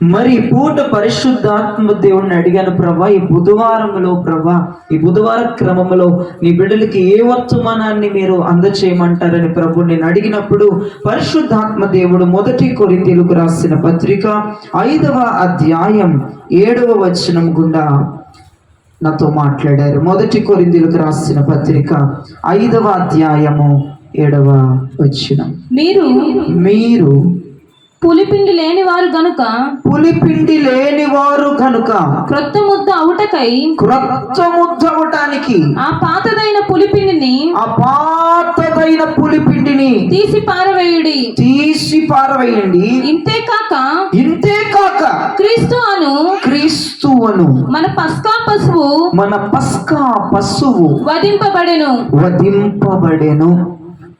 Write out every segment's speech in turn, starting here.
మరి ఈ పూట పరిశుద్ధాత్మ దేవుడిని అడిగాను, ప్రభా ఈ బుధవారంలో, ప్రభా ఈ బుధవార క్రమంలో నీ బిడ్డలకి ఏ వర్తమానాన్ని మీరు అందచేయమంటారని ప్రభు నేను అడిగినప్పుడు పరిశుద్ధాత్మ దేవుడు 1 కొరింథీయులకు రాసిన పత్రిక 5వ అధ్యాయం 7వ వచనం గుండా నాతో మాట్లాడారు. 1 కొరింథీయులకు రాసిన పత్రిక 5వ అధ్యాయము 7వ వచనం. మీరు పులిపిండి లేని వారు గనుక క్రొత్త ముద్ద అవటానికి ఆ పాతదైన పులిపిండిని తీసి పారవేయండి. ఇంతే కాక క్రీస్తు అను మన పస్కా పశువు వధింపబడెను.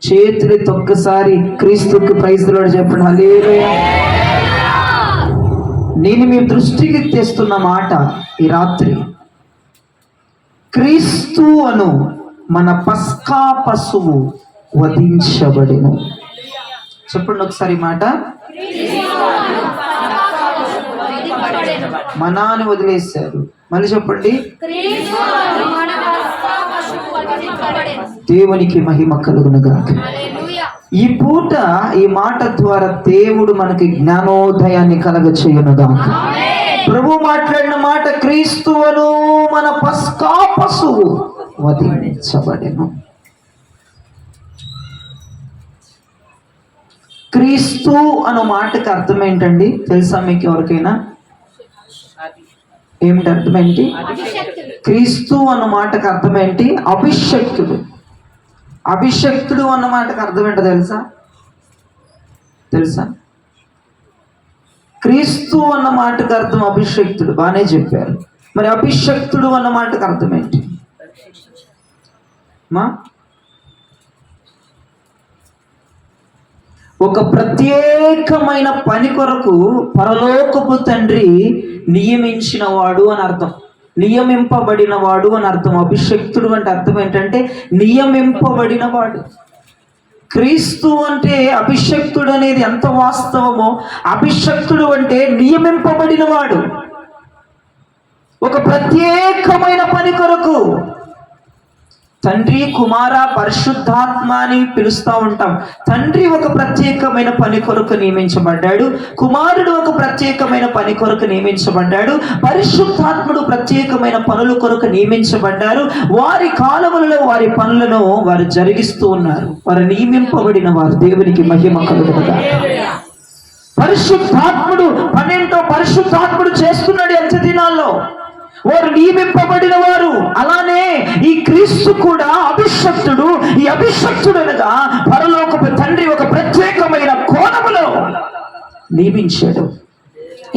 చేతులతో ఒక్కసారి క్రీస్తుకి ప్రైజ్ లార్డ్ చెప్పండి. హల్లెలూయా. నేను మీ దృష్టికి తెస్తున్న మాట ఈ రాత్రి, క్రీస్తు అను మన పస్కా పశువు వధించబడెను. చెప్పండి ఒకసారి మాట. మనాన్ని వదిలేశారు. మళ్ళీ చెప్పండి. దేవునికి మహిమ కలుగునుగాక. ఈ పూట ఈ మాట ద్వారా దేవుడు మనకి జ్ఞానోదయాన్ని కలగచేయునుగాక. ప్రభు మాట్లాడిన మాట, క్రీస్తువును మన పస్కా పశువు వధించబడెను. క్రీస్తు అనే మాటకి అర్థం ఏంటండి తెలుసా మీకు ఎవరికైనా? ఏమిటి అర్థం ఏంటి? క్రీస్తు అన్న మాటకు అర్థం ఏంటి? అభిషక్తుడు. అభిషక్తుడు అన్న మాటకు అర్థం ఏంటో తెలుసా? క్రీస్తు అన్న మాటకు అర్థం అభిషక్తుడు, బాగానే చెప్పారు. మరి అభిషక్తుడు అన్న మాటకు అర్థం ఏంటి? ఒక ప్రత్యేకమైన పని కొరకు పరలోకపు తండ్రి నియమించిన వాడు అని అర్థం, నియమింపబడిన వాడు అని అర్థం. అభిషక్తుడు అంటే అర్థం ఏంటంటే నియమింపబడిన వాడు. క్రీస్తు అంటే అభిషక్తుడు అనేది ఎంత వాస్తవమో, అభిషక్తుడు అంటే నియమింపబడిన వాడు. ఒక ప్రత్యేకమైన పని కొరకు తండ్రి, కుమార, పరిశుద్ధాత్మ అని పిలుస్తూ ఉంటాం. తండ్రి ఒక ప్రత్యేకమైన పని కొరకు నియమించబడ్డాడు, కుమారుడు ఒక ప్రత్యేకమైన పని కొరకు నియమించబడ్డాడు, పరిశుద్ధాత్ముడు ప్రత్యేకమైన పనుల కొరకు నియమించబడ్డారు. వారి కాలములలో వారి పనులను వారు జరిగిస్తూ ఉన్నారు. వారు నియమింపబడిన వారు. దేవునికి మహిమ కలుగునుగాక. పరిశుద్ధాత్ముడు పనేంటో పరిశుద్ధాత్ముడు చేస్తున్నాడు ఎంత దినాల్లో. వారు నియమింపబడిన వారు. అలానే ఈ క్రీస్తు కూడా అభిషక్తుడు. ఈ అభిషక్తుడు అనగా పరలోకపు తండ్రి ఒక ప్రత్యేకమైన కోణములో నియమించాడు.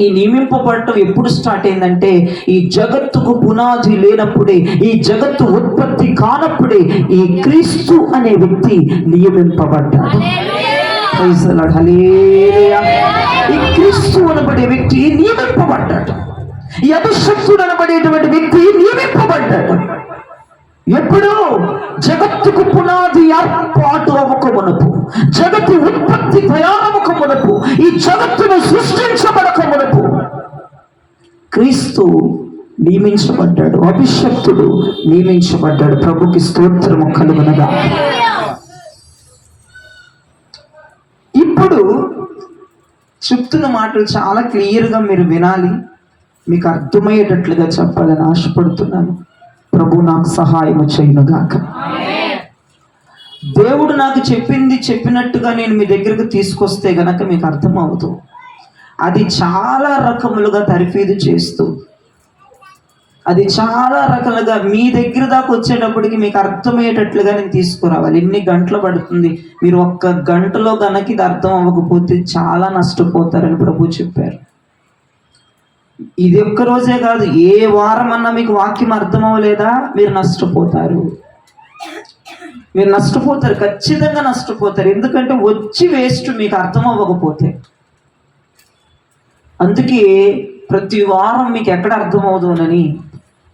ఈ నియమింపబడటం ఎప్పుడు స్టార్ట్ అయిందంటే, ఈ జగత్తుకు పునాది లేనప్పుడే, ఈ జగత్తు ఉత్పత్తి కానప్పుడే ఈ క్రీస్తు అనే వ్యక్తి నియమింపబడ్డాడు. Praise the lord. హల్లెలూయా. ఈ క్రీస్తు అనబడే వ్యక్తి నియమింపబడ్డాడు. ఈ అభిషక్తుడు అనబడేటువంటి వ్యక్తి నియమింపబడ్డాడు. ఎప్పుడు? జగత్తుకు పునాది ఏర్పాటు అవ్వకమునపు, జగత్తు ఉత్పత్తి తయారవకమునపు, ఈ జగత్తును సృష్టించబడకమునపు క్రీస్తు నియమించబడ్డాడు. అభిషక్తుడు నియమించబడ్డాడు. ప్రభుకి స్తోత్రము కలుగునుగాక. ఇప్పుడు చెప్తున్న మాటలు చాలా క్లియర్గా మీరు వినాలి, మీకు అర్థమయ్యేటట్లుగా చెప్పాలని ఆశపడుతున్నాను. ప్రభు నాకు సహాయము చేయునుగాక. దేవుడు నాకు చెప్పినట్టుగా నేను మీ దగ్గరకు తీసుకొస్తే గనక మీకు అర్థమవుతూ, అది చాలా రకములుగా తరిఫీదు చేస్తూ, అది చాలా రకాలుగా మీ దగ్గర దాకా వచ్చేటప్పటికి మీకు అర్థమయ్యేటట్లుగా నేను తీసుకురావాలి. ఎన్ని గంటలు పడుతుంది? మీరు 1 గంటలో గనక ఇది అర్థం అవ్వకపోతే చాలా నష్టపోతారని ప్రభు చెప్పారు. ఇది ఒక్క రోజే కాదు, ఏ వారం అన్నా మీకు వాక్యం అర్థం అవ్వలేదా మీరు నష్టపోతారు. ఖచ్చితంగా నష్టపోతారు. ఎందుకంటే వచ్చి వేస్ట్ మీకు అర్థం అవ్వకపోతే. అందుకే ప్రతి వారం మీకు ఎక్కడ అర్థం అవుతుందని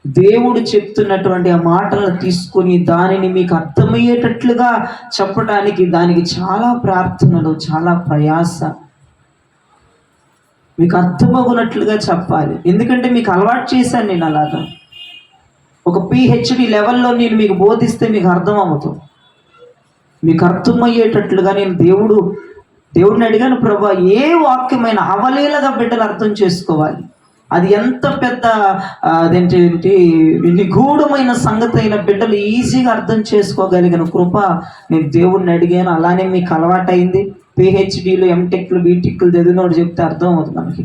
దేవుడు చెప్తున్నటువంటి ఆ మాటలను తీసుకొని దానిని మీకు అర్థమయ్యేటట్లుగా చెప్పడానికి దానికి చాలా ప్రార్థనలు, చాలా ప్రయాస. మీకు అర్థమవునట్లుగా చెప్పాలి. ఎందుకంటే మీకు అలవాటు చేశాను నేను అలాగా. ఒక PhD లెవెల్లో నేను మీకు బోధిస్తే మీకు అర్థం అవ్వదు. మీకు అర్థమయ్యేటట్లుగా నేను దేవుడిని అడిగాను, ప్రభా ఏ వాక్యమైన అవలీలగా బిడ్డలు అర్థం చేసుకోవాలి, అది ఎంత పెద్ద అదేంటి నిగూఢమైన సంగతి అయిన బిడ్డలు ఈజీగా అర్థం చేసుకోగలిగిన కృప నేను దేవుడిని అడిగాను. అలానే మీకు అలవాటైంది. PhDలు MTechలు BTechలు చదివినోడు చెప్తే అర్థం అవుతుంది మనకి.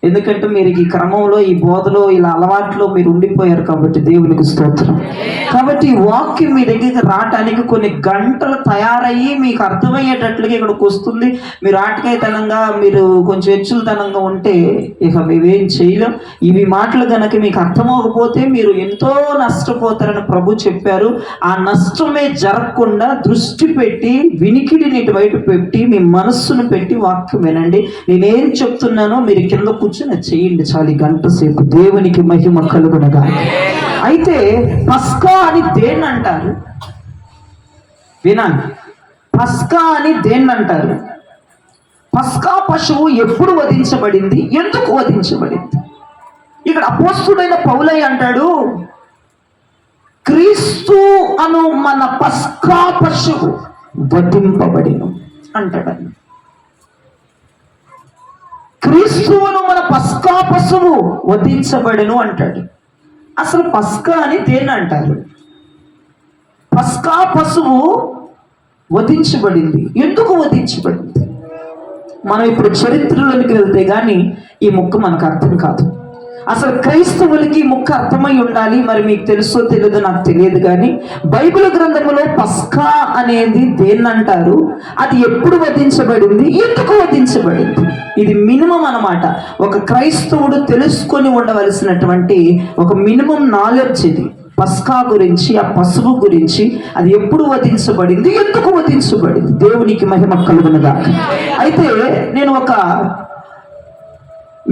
ఎందుకంటే మీరు ఈ క్రమంలో ఈ బోధలో ఇలా అలవాట్లో మీరు ఉండిపోయారు కాబట్టి దేవునికి స్తోత్రం. కాబట్టి ఈ వాక్యం మీ దగ్గరికి రావటానికి కొన్ని గంటలు తయారయ్యి మీకు అర్థమయ్యేటట్లుగా ఇక్కడికి వస్తుంది. మీరు ఆటకాయతనంగా మీరు కొంచెం హెచ్చులతనంగా ఉంటే ఇక మేమేం చేయలేం. ఇవి మాటలు కనుక మీకు అర్థమవకపోతే మీరు ఎంతో నష్టపోతారని ప్రభు చెప్పారు. ఆ నష్టమే జరగకుండా దృష్టి పెట్టి వినికిడిని ఇటువైపు పెట్టి మీ మనస్సును పెట్టి వాక్యం వినండి. నేనేం చెప్తున్నానో మీరు కింద కూర్చొని చేయండి చాలు. ఈ గంట సేపు దేవునికి మహిమ కలుగునగా. అయితే పస్కా అని దేన్ని అంటారు వినండి. పస్కా అని దేన్ని అంటారు? పస్కా పశువు ఎప్పుడు వధించబడింది, ఎందుకు వధించబడింది? ఇక్కడ అపోస్తుడైన పౌలయ్య అంటాడు, క్రీస్తు అను మన పస్కా పశువు వధింపబడిను అంటాడు. క్రీస్తువును మన పస్కా పశువు వధించబడెను అంటాడు. అసలు పస్కా అని దేన్ని అంటారు? పస్కా పశువు వధించబడింది, ఎందుకు వధించబడింది? మనం ఇప్పుడు చరిత్రలోనికి వెళ్తే కానీ ఈ ముక్క మనకు అర్థం కాదు. అసలు క్రైస్తవులకి ముక్క అర్థమై ఉండాలి. మరి మీకు తెలుసో తెలియదో నాకు తెలియదు కానీ బైబిల్ గ్రంథంలో పస్కా అనేది దేన్ని అంటారు, అది ఎప్పుడు వధించబడింది, ఎందుకు వధించబడింది, ఇది మినిమం అన్నమాట. ఒక క్రైస్తవుడు తెలుసుకొని ఉండవలసినటువంటి ఒక మినిమం నాలెడ్జ్ ఇది. పస్కా గురించి, ఆ పశువు గురించి, అది ఎప్పుడు వధించబడింది, ఎందుకు వధించబడింది. దేవునికి మహిమ కలుగునుగాక. అయితే నేను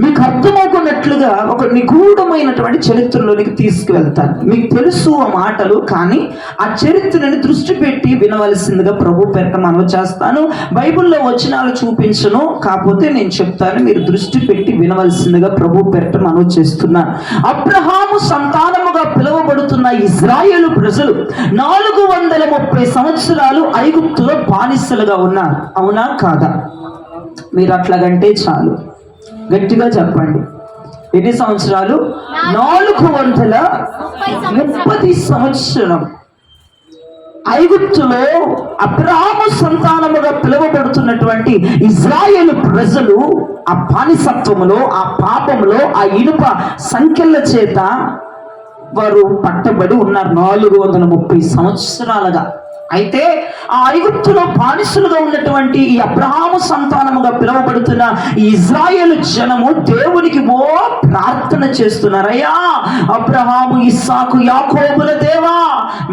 మీకు అర్థమవుకున్నట్లుగా ఒక నిగూఢమైనటువంటి చరిత్రలోనికి తీసుకువెళ్తాను. మీకు తెలుసు ఆ మాటలు, కానీ ఆ చరిత్రని దృష్టి పెట్టి వినవలసిందిగా ప్రభు పేరిట మనవి చేస్తాను. బైబిల్లో వచనాలు చూపించను, కాకపోతే నేను చెప్తాను, మీరు దృష్టి పెట్టి వినవలసిందిగా ప్రభు పేరిట మనవి చేస్తున్నాను. అబ్రహాము సంతానముగా పిలువబడుతున్న ఇజ్రాయేలు ప్రజలు 430 సంవత్సరాలు ఐగుప్తులో బానిసలుగా ఉన్నారు. అవునా కాదా? మీరు అట్లాగంటే చాలు, గట్టిగా చెప్పండి. ఎన్ని సంవత్సరాలు? 430 సంవత్సరం ఐగుప్తులో అబ్రాహాము సంతానముగా పిలువబడుతున్నటువంటి ఇజ్రాయేలు ప్రజలు ఆ బానిసత్వములో, ఆ పాపములో, ఆ ఇనుప సంఖ్యల చేత వారు పట్టబడి ఉన్నారు 430 సంవత్సరాలుగా. అయితే ఆ ఐగుప్తులో బానిసలుగా ఉన్నటువంటి ఈ అబ్రహాము సంతానముగా పిలువబడుతున్న ఈ ఇజ్రాయేలు జనము దేవునికి ప్రార్థన చేస్తున్నారు. అయ్యా అబ్రహాము, ఇస్సాకు, యాకోబుల దేవా,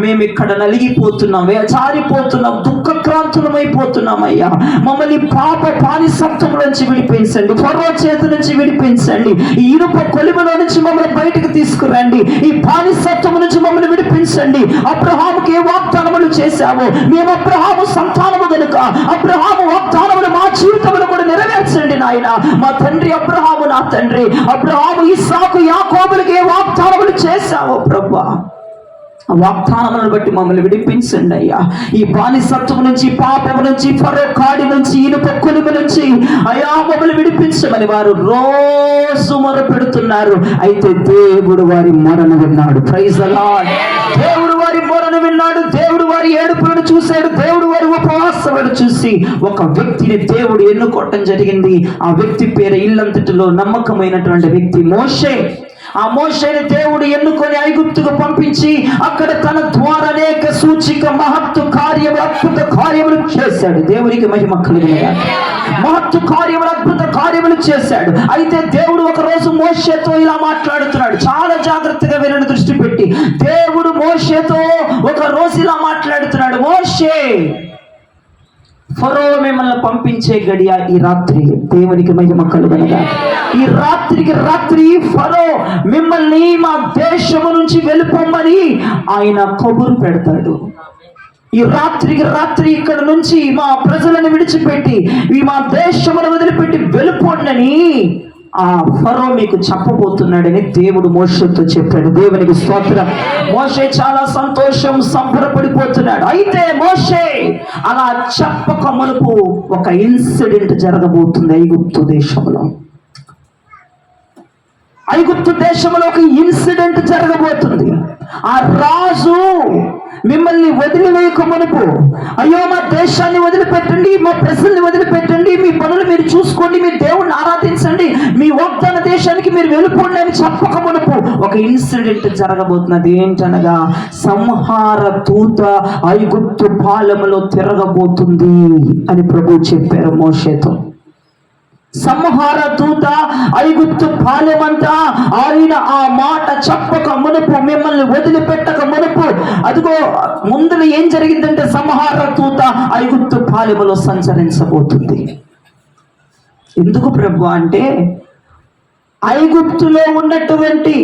మేము ఇక్కడ నలిగిపోతున్నాం, వేచారిపోతున్నాం, దుఃఖక్రాంతులమైపోతున్నాం. అయ్యా మమ్మల్ని పాప బానిసత్వం నుంచి విడిపించండి, ఫరో చేతి నుంచి విడిపించండి, ఈ ఇనుప కొలిమిలో నుంచి మమ్మల్ని బయటకు తీసుకురండి, ఈ బానిసత్వం నుంచి మమ్మల్ని విడిపించండి. అబ్రహాముకి ఏ వాగ్దానములు చేశారు, మేము అబ్రహాము సంతానము కనుక అబ్రహాము వాగ్దానములు మా జీవితంలో కూడా నెరవేర్చండి నాయన. మా తండ్రి అబ్రహాము, నా తండ్రి అబ్రహాము, ఇస్సాకు, యాకోబులకి ఏ వాగ్దానములు చేశావో ప్రభువా, ఆ వాగ్దానములను బట్టి మమ్మల్ని విడిపించండి అయ్యా. ఈ బానిసత్వం నుంచి, పాపము నుంచి, ఫరో కాడి నుంచి, ఇనుప కొలిమి నుంచి అయ్యా మమ్మల్ని విడిపించమని వారు రోజు మొర పెడుతున్నారు. అయితే దేవుడు వారి మొరను విన్నాడు. Praise the Lord. దేవుడు వారి మొరను విన్నాడు. దేవుడు వారి ఏడుపులను చూశాడు. దేవుడు వారి ఉపవాసములను చూసి ఒక వ్యక్తిని దేవుడు ఎన్నుకోవటం జరిగింది. ఆ వ్యక్తి పేరు ఇల్లంతటిలో నమ్మకమైనటువంటి వ్యక్తి మోషే. ఆ మోషేని దేవుడు ఎన్నుకొని ఐగుప్తుకు పంపించి అక్కడ తన ద్వారా అనేక సూచిక మహత్తు కార్యములు, అద్భుత కార్యములు చేశాడు. దేవునికి మహిమ కలుగునుగాక. మహత్తు కార్యములు, అద్భుత కార్యములు చేశాడు. అయితే దేవుడు ఒక రోజు మోషేతో ఇలా మాట్లాడుతున్నాడు. చాలా జాగ్రత్తగా వినని దృష్టి పెట్టి దేవుడు మోషేతో ఒక రోజు ఇలా మాట్లాడుతున్నాడు. మోషే, ఫరో మిమ్మల్ని పంపించే గడియ ఈ రాత్రి. దేవునికి మహిమ కలుగునుగాక. ఈ రాత్రికి రాత్రి ఫరో మిమ్మల్ని మా దేశము నుంచి వెళ్ళిపోమని ఆయన కబురు పెడతాడు. ఈ రాత్రికి రాత్రి ఇక్కడ నుంచి మా ప్రజలను విడిచిపెట్టి ఈ మా దేశమును వదిలిపెట్టి వెళ్ళిపోండి ఆ ఫరో మీకు చెప్పబోతున్నాడని దేవుడు మోషేతో చెప్పాడు. దేవునికి స్తోత్రం. మోషే చాలా సంతోషం, సంబరపడిపోతున్నాడు. అయితే మోషే అలా చెప్పక మునుపు ఒక ఇన్సిడెంట్ జరగబోతుంది ఐగుప్తు దేశంలో. ఐగుప్తు దేశంలో ఒక ఇన్సిడెంట్ జరగబోతుంది. ఆ రాజు మిమ్మల్ని వదిలివేయక మునుపు, అయ్యో మా దేశాన్ని వదిలిపెట్టండి, మా ప్రజల్ని వదిలిపెట్టండి, మీ పనులు మీరు చూసుకోండి, మీ దేవుణ్ణి ఆరాధించండి, మీ వాగ్దాన దేశానికి మీరు వెళ్ళిపోండి అని చెప్పక మునుపు ఒక ఇన్సిడెంట్ జరగబోతున్నది. ఏంటనగా సంహార దూత ఐగుప్తు పాలెములో తిరగబోతుంది అని ప్రభు చెప్పారు మోషేతో. సంహార దూత ఐగుప్తు పాలెమంతా ఆయన ఆ మాట చెప్పక మునుపు, మిమ్మల్ని వదిలిపెట్టక మునుపు, అదిగో ముందులో ఏం జరిగిందంటే సంహార దూత ఐగుప్తు పాలెములో సంచరించబోతుంది. ఎందుకు ప్రభు అంటే ఐగుప్తులో ఉన్నటువంటి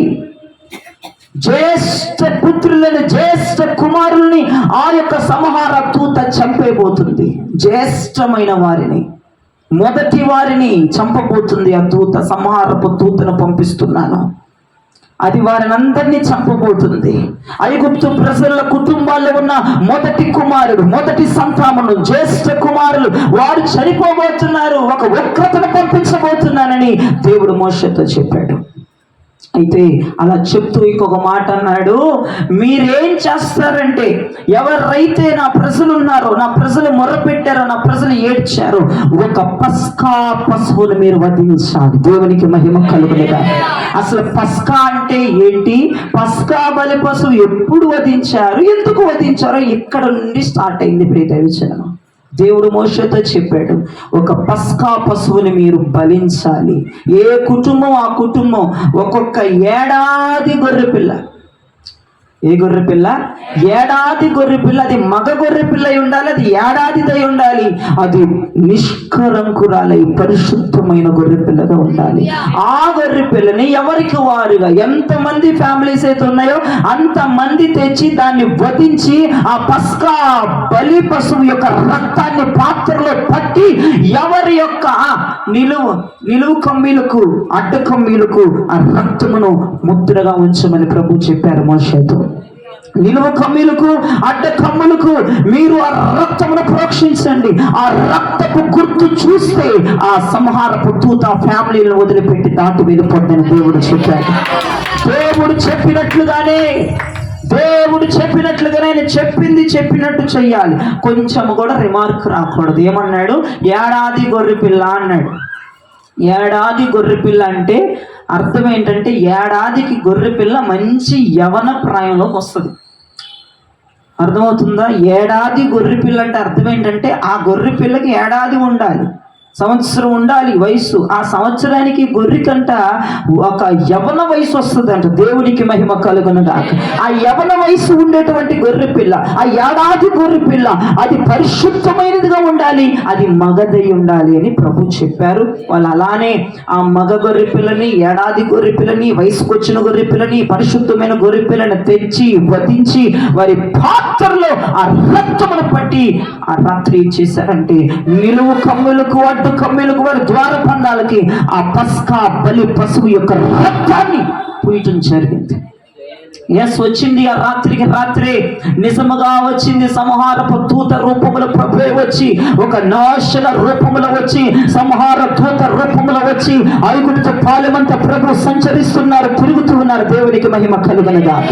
జ్యేష్ఠ పుత్రులను, జ్యేష్ఠ కుమారుల్ని ఆ యొక్క సంహార దూత చంపేబోతుంది. జ్యేష్ఠమైన వారిని, మొదటి వారిని చంపబోతుంది. ఆ దూత, సంహారపు దూతను పంపిస్తున్నాను, అది వారిని అందరినీ చంపబోతుంది. ఐగుప్తు ప్రజల కుటుంబాల్లో ఉన్న మొదటి కుమారుడు, మొదటి సంతానము, జ్యేష్ఠ కుమారులు వారు చనిపోబోతున్నారు, ఒక ఉగ్రతను పంపించబోతున్నానని దేవుడు మోషేతో చెప్పాడు. అయితే అలా చెప్తూ ఇంకొక మాట అన్నాడు, మీరేం చేస్తారంటే ఎవరైతే నా ప్రజలు ఉన్నారో, నా ప్రజలు మొర్రపెట్టారో, నా ప్రజలు ఏడ్చారో, ఒక పస్కా పశువును మీరు వధించాలి. దేవునికి మహిమ కలుగునిగా. అసలు పస్కా అంటే ఏంటి, పస్కా బలి పశువు ఎప్పుడు వధించారు, ఎందుకు వధించారో ఇక్కడ నుండి స్టార్ట్ అయింది ప్రియదైవచనం. దేవుడు మోషేతో చెప్పాడు, ఒక పస్కా పశువుని మీరు బలించాలి. ఏ కుటుంబం ఆ కుటుంబం ఒక్కొక్క ఏడాది గొర్రెపిల్ల. ఏ గొర్రెపిల్ల? ఏడాది గొర్రెపిల్ల. అది మగ గొర్రెపిల్ల అయి ఉండాలి, అది ఏడాదిదై ఉండాలి, అది నిష్కరంకురాలై పరిశుద్ధమైన గొర్రెపిల్లగా ఉండాలి. ఆ గొర్రెపిల్లని ఎవరికి వారుగా ఎంతమంది ఫ్యామిలీస్ అయితే ఉన్నాయో అంతమంది తెచ్చి దాన్ని వధించి ఆ పస్కా బలి పశువు యొక్క రక్తాన్ని పాత్రలో పట్టి ఎవరి యొక్క నిలువు కమ్మీలకు, అడ్డ కమ్మీలకు ఆ రక్తమును ముద్రగా ఉంచమని ప్రభు చెప్పారు మోషేతో. నిలువ కమ్ములకు, అడ్డ కమ్ములకు మీరు ఆ రక్తమును ప్రోక్షించండి. ఆ రక్తపు గుర్తు చూస్తే ఆ సంహారపు దూత ఫ్యామిలీలను వదిలిపెట్టి దాటి వెళ్ళిపోతుందని దేవుడు చెప్పాడు. దేవుడు చెప్పినట్లుగానే ఆయన చెప్పింది చెప్పినట్టు చెయ్యాలి. కొంచెం కూడా రిమార్క్ రాకూడదు. ఏమన్నాడు? ఏడాది గొర్రెపిల్ల అన్నాడు. ఏడాది గొర్రెపిల్ల అంటే అర్థం ఏంటంటే ఏడాదికి గొర్రెపిల్ల మంచి యవన ప్రాయంలోకి వస్తుంది. అర్థమవుతుందా? ఏడాది గొర్రెపిల్ల అంటే అర్థం ఏంటంటే ఆ గొర్రెపిల్లకి ఏడాది ఉండాలి, సంవత్సరం ఉండాలి వయసు. ఆ సంవత్సరానికి గొర్రెకంట ఒక యవన వయసు వస్తుందంట. దేవునికి మహిమ కలుగునుగాక. ఆ యవన వయసు ఉండేటువంటి గొర్రె పిల్ల, ఆ ఏడాది గొర్రె పిల్ల, అది పరిశుద్ధమైనదిగా ఉండాలి, అది మగదై ఉండాలి అని ప్రభు చెప్పారు. వాళ్ళు అలానే ఆ మగ గొర్రె పిల్లని, ఏడాది గొర్రె పిల్లని, వయసుకు వచ్చిన గొర్రె పిల్లని, పరిశుద్ధమైన గొర్రె పిల్లని తెచ్చి వధించి వారి పాత్రలో ఆ రక్తమును పట్టి ఆ రాత్రి చేశారంటే నిలువు కమ్ములకు, అడ్డు కమ్ములకు, వారి ద్వారబంధాలకి ఆ పస్కా బలి పశువు యొక్క రక్తాన్ని పూయటం జరిగింది. వచ్చింది. ఆ రాత్రికి రాత్రే నిజముగా వచ్చింది. సంహారపు దూత రూపముల ప్రభువే వచ్చి, ఒక నాశన రూపములో వచ్చి, సంహార దూత రూపములో వచ్చి ఐగుప్తు పాలెమంతా ప్రభు సంచరిస్తున్నారు, తిరుగుతూ ఉన్నారు. దేవునికి మహిమ కలుగునుగాక.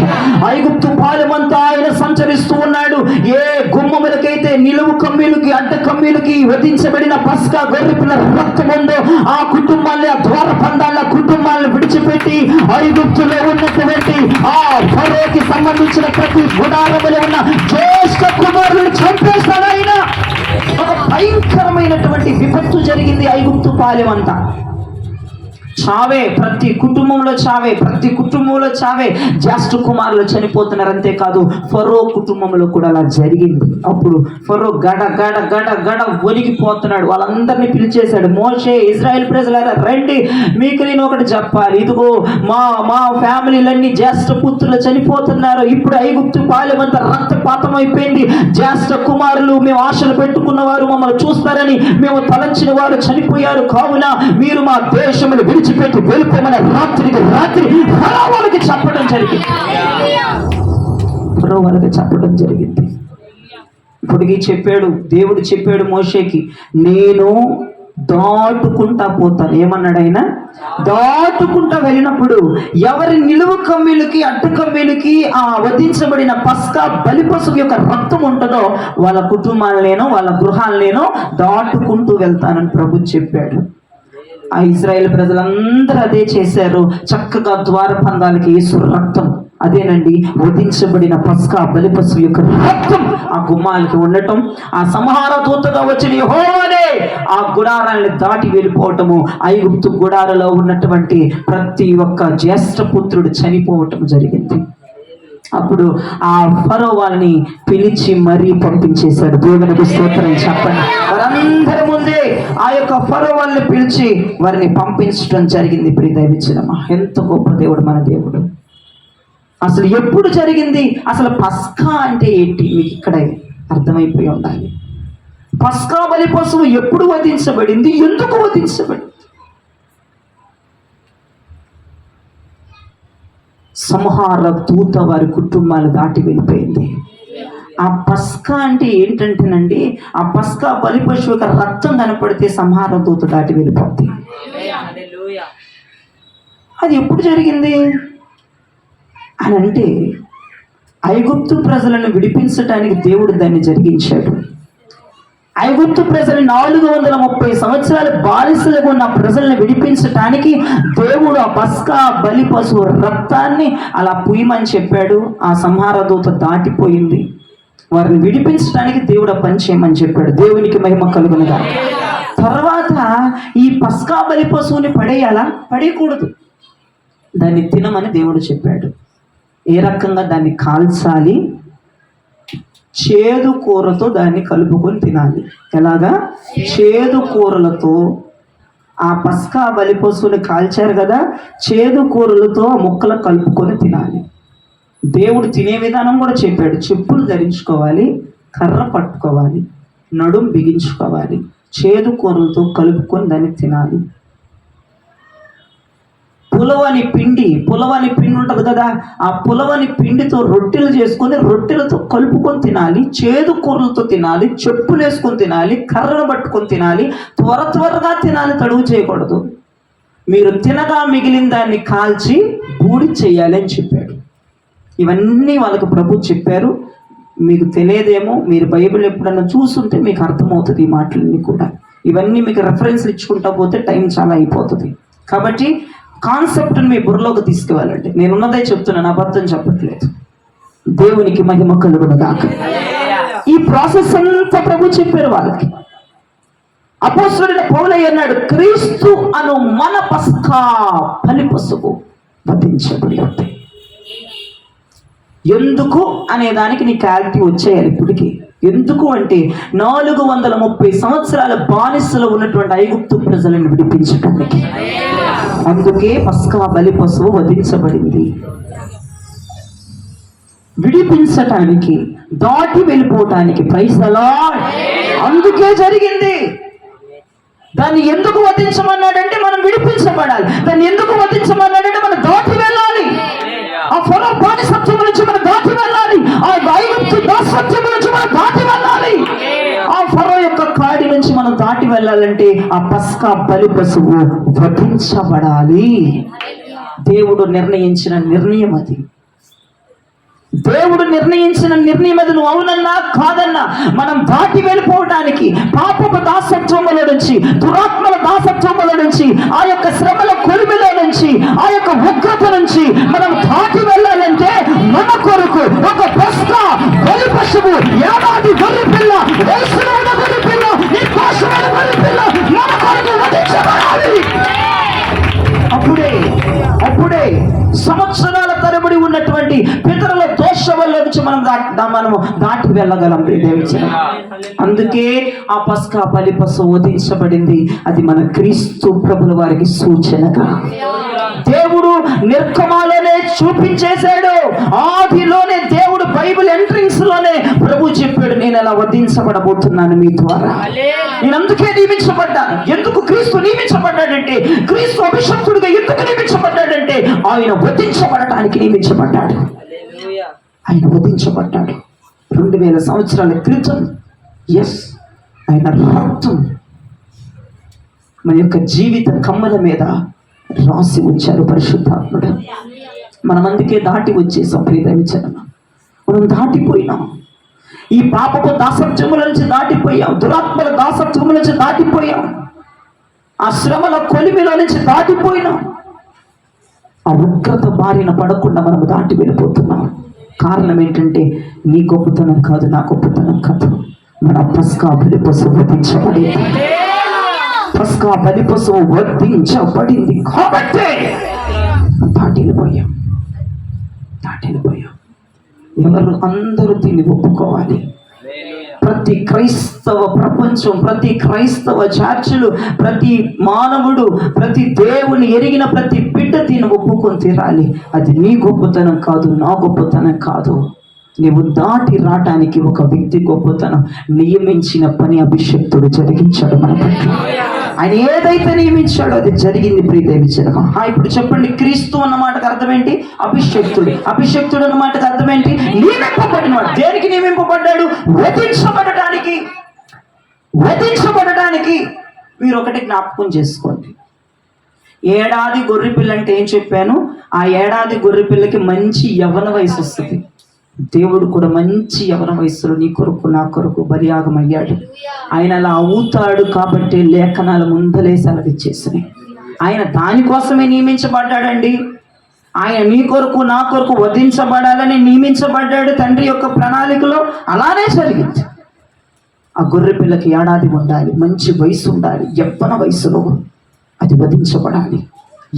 ఐగుప్తు పాలెమంతా ఆయన సంచరిస్తూ ఉన్నాడు. ఏ గుమ్మములకైతే నిలువు కమ్మీలకి, అడ్డ కమ్మీలకి వధించబడిన పస్కా గొర్రెపిల్ల రక్తం ఉందో ఆ కుటుంబాన్ని, ఆ ద్వార బంధాల కుటుంబాలను విడిచిపెట్టి ఐగుప్తులో ఉన్నటువంటి ఆ ఫరోకి సంబంధించిన ప్రతి గుడారములో ఉన్న జ్యేష్ఠ కుమారులను చంపేస్తాడు ఆయన. ఒక భయంకరమైనటువంటి విపత్తు జరిగింది ఐగుప్తు పాలెం అంతా. చావే, ప్రతి కుటుంబంలో చావే, ప్రతి కుటుంబంలో చావే. జ్యేష్ఠ కుమారులు చనిపోతున్నారు. అంతేకాదు ఫరో కుటుంబంలో కూడా అలా జరిగింది. అప్పుడు ఫరో గడ గడ గడ గడ వణికిపోతున్నాడు. వాళ్ళందరినీ పిలిచేశాడు. మోషే, ఇజ్రాయెల్ ప్రజలారా రండి, మీకు నేను ఒకటి చెప్పాలి. ఇదిగో మా ఫ్యామిలీలన్నీ జ్యేష్ఠ పుత్రులు చనిపోతున్నారు. ఇప్పుడు ఐగుప్తు పాలెమంతా రక్తపాతం అయిపోయింది. జ్యేష్ఠ కుమారులు, మేము ఆశలు పెట్టుకున్న వారు, మమ్మల్ని చూస్తారని మేము తలంచిన వారు చనిపోయారు. కావున మీరు మా దేశములు విడిచిపెట్టి వెళ్ళిపోమని రాత్రికి రాత్రి ఫరో వాళ్ళకి చెప్పడం జరిగింది. ఫరో వాళ్ళకి చెప్పడం జరిగింది. ఇప్పటికీ చెప్పాడు, దేవుడు చెప్పాడు మోషేకి, నేను దాటుకుంటా పోతాను. ఏమన్నాడు ఆయన? దాటుకుంటా వెళ్ళినప్పుడు ఎవరి నిలువు కమ్మీలకి అడ్డు కమ్మీలకి ఆ వధించబడిన పస్కా బలి పశువు యొక్క రక్తం ఉంటుందో వాళ్ళ కుటుంబాలనేనో వాళ్ళ గృహాలనేనో దాటుకుంటూ వెళ్తానని ప్రభు చెప్పాడు. ఆ ఇజ్రాయేల్ ప్రజలందరూ అదే చేశారు. చక్కగా ద్వారబంధాలకి యేసు రక్తం, అదేనండి వధించబడిన పస్కా బలి పశువు యొక్క రక్తం ఆ గుమ్మాలకి ఉండటం, ఆ సంహార దూతగా వచ్చిన యెహోవానే ఆ గుడారాన్ని దాటి వెళ్ళిపోవటము, ఐగుప్తు గుడారలో ఉన్నటువంటి ప్రతి ఒక్క జ్యేష్ఠ పుత్రుడు చనిపోవటం జరిగింది. అప్పుడు ఆ ఫరో వాళ్ళని పిలిచి మరీ పంపించేశాడు. దేవునికి స్తోత్రం చెప్పండి. వారందరి ముందే ఆ యొక్క ఫరో వాళ్ళని పిలిచి వారిని పంపించడం జరిగింది. ఇప్పుడు దైవజనమా, ఎంత గొప్ప దేవుడు మన దేవుడు. అసలు ఎప్పుడు జరిగింది? అసలు పస్కా అంటే ఏంటి మీకు ఇక్కడ అర్థమైపోయి ఉండాలి. పస్కా బలి పశువు ఎప్పుడు వధించబడింది, ఎందుకు వధించబడింది? సంహార దూత వారి కుటుంబాలు దాటి వెళ్ళిపోయింది. ఆ పస్కా అంటే ఏంటంటేనండి, ఆ పస్కా బలి పశువు యొక్క రక్తం కనపడితే సంహార దూత దాటి వెళ్ళిపోద్ది. అది ఎప్పుడు జరిగింది అని అంటే, ఐగుప్తు ప్రజలను విడిపించడానికి దేవుడు దాన్ని జరిగించాడు. ఐగుప్తు ప్రజలు 430 సంవత్సరాలు బానిసలుగా ఉన్న ప్రజల్ని విడిపించటానికి దేవుడు ఆ పస్కా బలి పశువు రక్తాన్ని అలా పుయ్యమని చెప్పాడు. ఆ సంహార దూత దాటిపోయింది. వారిని విడిపించడానికి దేవుడు ఆ పని చేయమని చెప్పాడు. దేవునికి మహిమ కలుగునుగా. తర్వాత ఈ పస్కా బలి పశువుని పడేయాలా? పడేయకూడదు. దాన్ని తినమని దేవుడు చెప్పాడు. ఏ రకంగా దాన్ని కాల్చాలి? చేదు కూరతో దాన్ని కలుపుకొని తినాలి. ఎలాగా? చేదు కూరలతో. ఆ పస్కా బలి పశువుని కాల్చారు కదా, చేదు కూరలతో ఆ ముక్కలు కలుపుకొని తినాలి. దేవుడు తినే విధానం కూడా చెప్పాడు. చెప్పులు ధరించుకోవాలి, కర్ర పట్టుకోవాలి, నడుం బిగించుకోవాలి, చేదు కూరలతో కలుపుకొని దాన్ని తినాలి. పులవని పిండి ఉంటుంది కదా, ఆ పులవని పిండితో రొట్టెలు చేసుకొని రొట్టెలతో కలుపుకొని తినాలి, చేదు కూరలతో తినాలి, చెప్పులు వేసుకొని తినాలి, కర్రను పట్టుకొని తినాలి, త్వరగా తినాలి, తడువు చేయకూడదు. మీరు తినగా మిగిలిన దాన్ని కాల్చి బూడి చేయాలి అని చెప్పాడు. ఇవన్నీ వాళ్ళకు ప్రభు చెప్పారు. మీకు తెలియదేమో, మీరు బైబిల్ ఎప్పుడన్నా చూస్తుంటే మీకు అర్థమవుతుంది ఈ మాటలన్నీ కూడా. ఇవన్నీ మీకు రెఫరెన్స్లు ఇచ్చుకుంటా పోతే టైం చాలా అయిపోతుంది. కాబట్టి కాన్సెప్ట్ని మీ బుర్రలోకి తీసుకువెళ్ళండి. నేనున్నదే చెప్తున్నాను, అబద్ధం చెప్పట్లేదు. దేవునికి మహిమ కలుగునుగాక. ఈ ప్రాసెస్ అంతా ప్రభు చెప్పారు వాళ్ళకి. అపోస్తలుడైన పౌలయ్య అన్నాడు, క్రీస్తు అను మన పస్కా బలి పశువు వధించబడి ఉంది. ఎందుకు అనే దానికి నీ క్లారిటీ వచ్చేయాలి ఇప్పటికి. ఎందుకు అంటే 430 సంవత్సరాల బానిసలో ఉన్నటువంటి ఐగుప్తు ప్రజలను విడిపించడానికి. అందుకే పస్కా బలి పశువు వధించబడింది. విడిపించటానికి, దాటి వెళ్ళిపోవటానికి. Praise the lord. అందుకే జరిగింది. దాన్ని ఎందుకు వధించమన్నాడంటే మనం విడిపించబడాలి. దాన్ని ఎందుకు వధించమన్నాడంటే మనం దాటి వెళ్ళాలి. ఆ ఫరో బానిసత్వం నుంచి మనం దాటి వెళ్ళాలి. ఆ ఐగుప్తు దాసత్వం నుంచి మనం దాటి వెళ్ళాలి. ఆ ఫరో యొక్క కాడి నుంచి మనం దాటి వెళ్ళాలంటే ఆ పస్కా బలి పశువు వధించబడాలి. దేవుడు నిర్ణయించిన నిర్ణయం అది. దేవుడు నిర్ణయించిన నిర్ణయం అది. నువ్వు అవునన్నా కాదన్నా మనం దాటి వెళ్ళిపోవడానికి, పాపపు దాసత్వముల నుంచి, దురాత్మల దాసత్వముల నుంచి, ఆ యొక్క శ్రమల కొలిమిలో నుంచి, ఆ యొక్క ఉగ్రత నుంచి మనం దాటి వెళ్ళాలంటే మన కొరకు ఒక పస్కా బలి పశువు, ఏడాది గొర్రె పిల్ల, వయసులోని గొర్రె పిల్ల, నిర్దోషమైన గొర్రె పిల్ల మన కొరకు వధించబడాలి. అప్పుడే సంవత్సరాల తరబడి ఉన్నటువంటి పితరుల దోషముల నుంచి మనము దాటి వెళ్ళగలం. అందుకే ఆ పస్కా బలి పశువు వధించబడింది. అది మన క్రీస్తు ప్రభుల వారికి సూచనగా దేవుడు నిర్గమాలోనే చూపించేశాడు. ఆదిలోనే దేవుడు బైబిల్ ఎంట్రింగ్స్ లోనే ప్రభు చెప్పాడు, నేను ఎలా వధించబడబోతున్నాను మీ ద్వారా. నేను అందుకే నియమించబడ్డాను. ఎందుకు క్రీస్తు నియమించబడ్డాడంటే నియమించబడ్డాడంటే, క్రీస్తు అభిషక్తుడిగా ఎందుకు నియమించబడ్డాడంటే ఆయన వధించబడటానికి నియమించబడ్డాడు. ఆయన వధించబడ్డాడు 2000 సంవత్సరాల క్రితం. ఎస్, ఆయన రక్తం మన యొక్క జీవిత కమ్మల మీద రాసి ఉంచారు పరిశుద్ధాత్ముడు. మనం అందుకే దాటి వచ్చేసాం ప్రియదైవజనం. మనం దాటిపోయినాం, ఈ పాపపు దాసత్వముల నుంచి దాటిపోయాం, దురాత్మల దాసత్వముల నుంచి దాటిపోయాం, ఆ శ్రమల కొలిమిలో నుంచి దాటిపోయినాం. ఆ ఉగ్రత బారిన పడకుండా మనం దాటి వెళ్ళిపోతున్నాం. కారణం ఏంటంటే నీ గొప్పతనం కాదు, నా గొప్పతనం కాదు. మన పస్కా బలి పశువు వధించబడింది. పస్కా బలి పశువు వధించబడింది కాబట్టి దాటిపోయాం. ఎవరు అందరూ దీన్ని ఒప్పుకోవాలి. ప్రతి క్రైస్తవ ప్రపంచం, ప్రతి క్రైస్తవ చర్చలు, ప్రతి మానవుడు, ప్రతి దేవుని ఎరిగిన ప్రతి బిడ్డ దీన్ని ఒప్పుకొని తీరాలి. అది నీ గొప్పతనం కాదు, నా గొప్పతనం కాదు. నీవు దాటి రావటానికి ఒక వ్యక్తి గొప్పతనం. నియమించిన పని అభిషక్తుడు జరిగించాడు మన పట్ల. ఆయన ఏదైతే నియమించాడో అది జరిగింది ప్రియదైవజనమా. ఇప్పుడు చెప్పండి, క్రీస్తు అన్న మాటకు అర్థం ఏంటి? అభిషక్తుడు. అభిషక్తుడు అన్న మాటకు అర్థం ఏంటి? నియమింపబడినవాడు. దేనికి నియమింపబడ్డాడు? వధించబడటానికి. వధించబడటానికి. మీరు ఒకటి జ్ఞాపకం చేసుకోండి, ఏడాది గొర్రె పిల్ల అంటే ఏం చెప్పాను? ఆ ఏడాది గొర్రె పిల్లకి మంచి యవ్వన వయసు వస్తుంది. దేవుడు కూడా మంచి యవ్వన వయసులో నీ కొరకు నా కొరకు బలియాగం అయ్యాడు. ఆయన అలా అవుతాడు కాబట్టి లేఖనాల ముందలే సెలవిచ్చేసినాయి. ఆయన దానికోసమే నియమించబడ్డాడండి. ఆయన నీ కొరకు నా కొరకు వధించబడాలని నియమించబడ్డాడు. తండ్రి యొక్క ప్రణాళికలో అలానే జరిగింది. ఆ గొర్రె పిల్లకి ఏడాది ఉండాలి, మంచి వయసు ఉండాలి, యవ్వన వయసులో అది వధించబడాలి.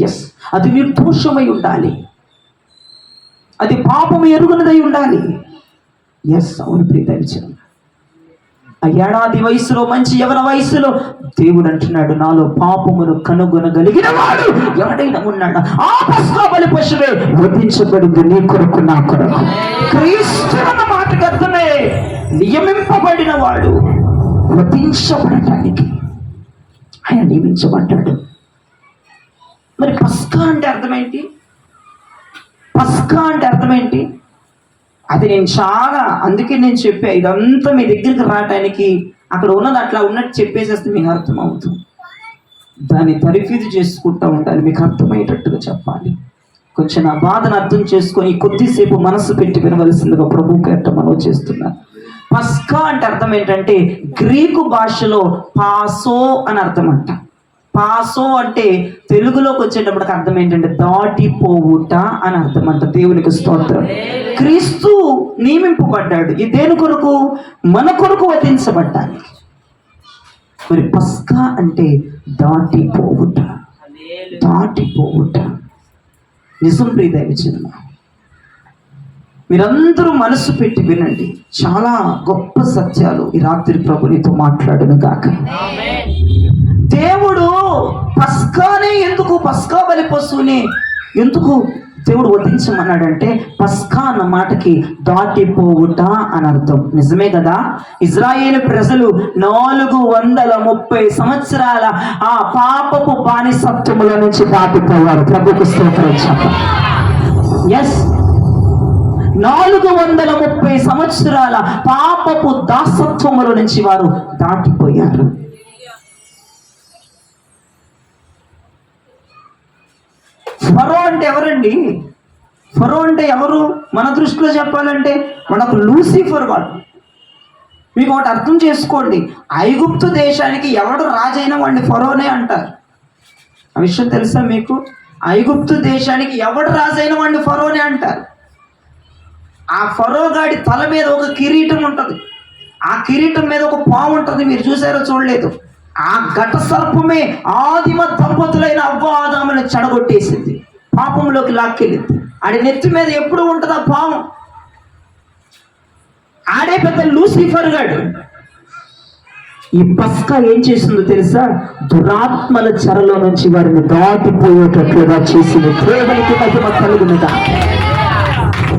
ఎస్, అది నిర్దోషమై ఉండాలి, అది పాపము ఎరుగునదై ఉండాలి. ఎస్, అవును ప్రియదైవజనం. ఆ ఏడాది వయసులో, మంచి యవ్వన వయసులో దేవుడు అంటున్నాడు, నాలో పాపమును కనుగొనగలిగిన వాడు ఎవడైనా ఉన్నాడా? ఆ పస్కా బలి పశువే వధించబడింది నీ కొరకు నా కొరకు. క్రీస్తు అన్న మాటకు అర్థమే నియమింపబడిన వాడు. వధించబడటానికి ఆయన నియమించబడ్డాడు. మరి పస్కా అంటే అర్థమేంటి? పస్కా అంటే అర్థమేంటి? అది నేను అందుకే నేను చెప్పా, ఇదంతా మీ దగ్గరికి రావడానికి అక్కడ ఉన్నది అట్లా ఉన్నట్టు చెప్పేసేస్తే మీకు అర్థం అవుతుంది. దాన్ని తరిఫీదు చేసుకుంటూ ఉండాలి, మీకు అర్థమయ్యేటట్టుగా చెప్పాలి. కొంచెం నా బాధను అర్థం చేసుకొని కొద్దిసేపు మనసు పెట్టి వినవలసిందిగా ప్రభు పేరిట మనవి చేస్తున్నాను. పస్కా అంటే అర్థం ఏంటంటే, గ్రీకు భాషలో పాసో అని అర్థం అంట. పాసో అంటే తెలుగులోకి వచ్చేటప్పటికి అర్థం ఏంటంటే దాటిపోవుట అని అర్థం అంట. దేవునికి స్తోత్రం. క్రీస్తు నియమింపబడ్డాడు. ఇది దేని కొరకు? మన కొరకు వధించబడ్డానికి. మరి పస్కా అంటే దాటిపోవుట. దాటిపోవుట నిజం ప్రియదైవజనమా. మీరందరూ మనసు పెట్టి వినండి, చాలా గొప్ప సత్యాలు ఈ రాత్రి ప్రభు నీతో మాట్లాడును గాక. దేవుడు పస్కానే ఎందుకు, పస్కా బలి పశువుని ఎందుకు దేవుడు వధించమన్నాడంటే, పస్కా అన్న మాటకి దాటిపోవుట అని అర్థం. నిజమే కదా? ఇజ్రాయేలు ప్రజలు 430 సంవత్సరాల ఆ పాపపు బానిసత్వముల నుంచి దాటిపోయారు. ప్రభుకు స్తోత్రం చెప్పండి. ఎస్, 430 సంవత్సరాల పాపపు దాసత్వముల నుంచి వారు దాటిపోయారు. ఫరో అంటే ఎవరండి? ఫరో అంటే ఎవరు? మన దృష్టిలో చెప్పాలంటే మనకు లూసిఫర్ వాడు. మీకు ఒకటి అర్థం చేసుకోండి, ఐగుప్తు దేశానికి ఎవడు రాజైన వాడిని ఫరోనే అంటారు. ఆ విషయం తెలుసా మీకు? ఐగుప్తు దేశానికి ఎవడు రాజైన వాడిని ఫరోనే అంటారు. ఆ ఫరో గాడి తల మీద ఒక కిరీటం ఉంటుంది, ఆ కిరీటం మీద ఒక పాము ఉంటుంది. మీరు చూసారో చూడలేదు? ఆ ఘట సర్పమే ఆదిమ దంపతులైన అవ్వ ఆదాములను చెడగొట్టేసింది, పాపంలోకి లాక్కెళ్ళింది. ఆడి నెత్తి మీద ఎప్పుడు ఉంటుంది ఆ పాము. ఆడే పెద్ద లూసిఫర్ గాడు. ఈ పస్కా ఏం చేసిందో తెలుసా? దురాత్మల చెరలో నుంచి వారిని దాటిపోయేటట్లుగా చేసింది. దేవునికి మహిమ కలుగునుగా.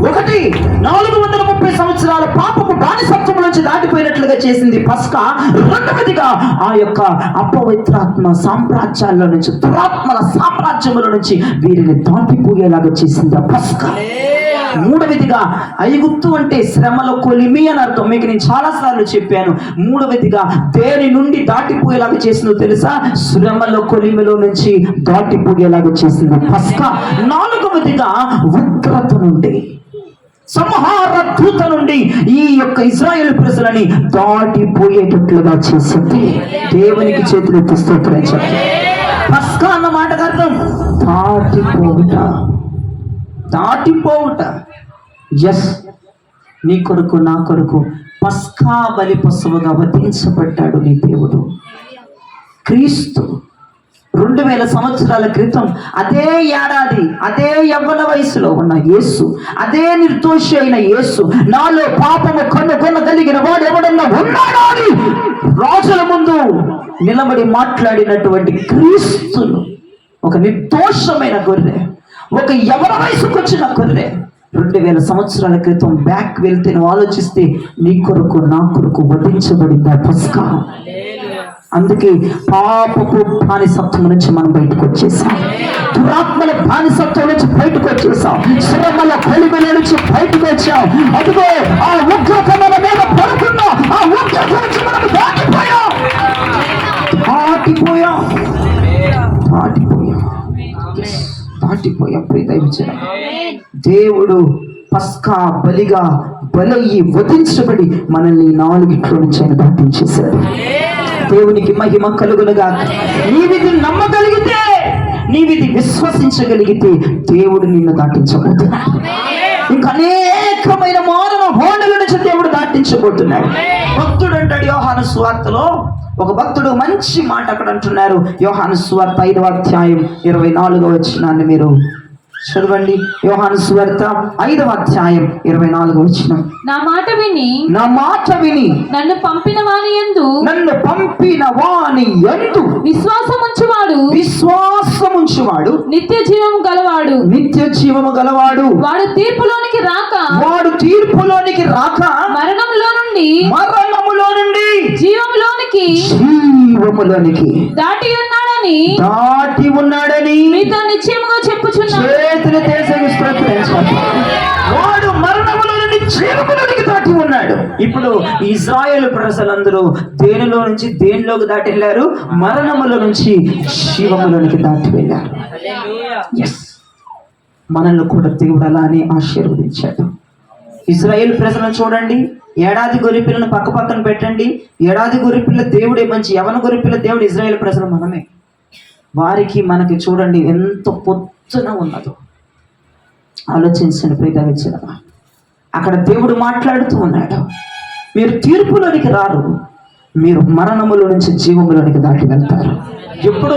ఒకటి 430 సంవత్సరాల పాపపు బానిసత్వం నుంచి దాటిపోయినట్లుగా చేసింది పస్కా. రెండవదిగా ఆ యొక్క అపవిత్రాత్మ సామ్రాజ్యాల్లో నుంచి, దురాత్మల సామ్రాజ్యముల నుంచి వీరిని దాటిపోయేలాగా చేసింది ఆ పస్కా. మూడవదిగా ఐగుప్తు అంటే శ్రమల కొలిమి అని అర్థం. మీకు నేను చాలా సార్లు చెప్పాను. మూడవదిగా దేని నుండి దాటిపోయేలాగా చేసిందో తెలుసా? శ్రమల కొలిమిలో నుంచి దాటిపోయేలాగా చేసింది పస్కా. నాలుగవదిగా ఉగ్రత నుండి, సంహార దూత నుండి ఈ యొక్క ఇశ్రాయేలు ప్రజలని దాటిపోయేటట్లుగా చేసింది. దేవునికి చేతులెత్తి స్తోత్రించండి. పస్కా అన్న మాటకు అర్థం దాటిపోవుట, దాటిపోవుట. ఎస్, నీ కొరకు నా కొరకు పస్కా బలి పశువుగా వధించబడ్డాడు నీ దేవుడు క్రీస్తు. 2000 సంవత్సరాల క్రితం అదే ఏడాది, అదే యవ్వన వయసులో ఉన్న యేసు, అదే నిర్దోషి అయిన యేసు, నాలో పాపము కనుగొనగలిగిన వాడు ఎవడన్నా ఉన్నాడా అని రాజుల ముందు నిలబడి మాట్లాడినటువంటి క్రీస్తును, ఒక నిర్దోషమైన గొర్రె, ఒక యవ్వన వయసుకు వచ్చిన గొర్రె 2000 సంవత్సరాల క్రితం బ్యాక్ వెళ్తే నువ్వు ఆలోచిస్తే నీ కొరకు నా కొరకు వధించబడింది ఆ పస్కా. అందుకే పాపపు బానిసత్వం నుంచి మనం బయటకు వచ్చేసాం, దురాత్మల బానిసత్వం నుంచి బయటకు వచ్చేసాం, శ్రమల కొలిమిల నుంచి బయటకు వచ్చాం. అదిగో ఆ ఉగ్రత మన మీద పడుతున్నా, ఆ ఉగ్రత నుంచి మనం దాటిపోయాం, దాటిపోయాం, దాటిపోయాం, దాటిపోయాం. ప్రియదైవజన, దేవుడు పస్కా బలిగా బలయ్యి వధించబడి మనల్ని 4 నుంచి ఆయన దాటించేశాడు. దేవునికి మహిమ కలుగునుగా. నీవిది నమ్మగలిగితే, నీవిది విశ్వసించగలిగితే దేవుడు నిన్ను దాటించబోతున్నాడు. ఇంకా అనేకమైన మానవ హోండల నుంచి దేవుడు దాటించబోతున్నాడు. భక్తుడు అంటాడు యోహాను సువార్తలో, ఒక భక్తుడు మంచి మాట అక్కడ అంటున్నారు. యోహాను సువార్త 5వ అధ్యాయం 24వ వచనాన్ని మీరు చదవండి. యోహాను సువార్త 5వ అధ్యాయం 24వ వచనం. నా మాట విని నన్ను పంపిన వాని యందు విశ్వాసముంచువాడు నిత్య జీవము గలవాడు. వాడు తీర్పులోనికి రాక మరణములో నుండి జీవములోనికి దాటి ఉన్నాడని మీతో నిశ్చయముగా చెప్పుచున్నాను. వాడు మరణములో నుండి జీవములోనికి దాటి ఉన్నాడు. ఇప్పుడు ఇశ్రాయేలు ప్రజలందరూ దేనిలో నుంచి దేనిలోకి దాటి వెళ్ళారు? మరణములో నుంచి జీవములోనికి దాటి వెళ్ళారు. మనల్ని కూడా దేవుడు అలానే ఆశీర్వదించాడు. ఇశ్రాయేలు ప్రజలను చూడండి, ఏడాది గొర్రెపిల్లను పక్క పక్కన పెట్టండి. ఏడాది గొర్రెపిల్ల దేవుడే మంచి, యవన గొర్రెపిల్ల దేవుడు, ఇశ్రాయేలు ప్రజలు మనమే. వారికి మనకి చూడండి ఎంత పొద్దున ఉన్నదో. ఆలోచించండి ప్రియదైవజన, అక్కడ దేవుడు మాట్లాడుతూ ఉన్నాడు. మీరు తీర్పులోనికి రారు, మీరు మరణములో నుంచి జీవములోనికి దాటి వెళ్తారు. ఎప్పుడో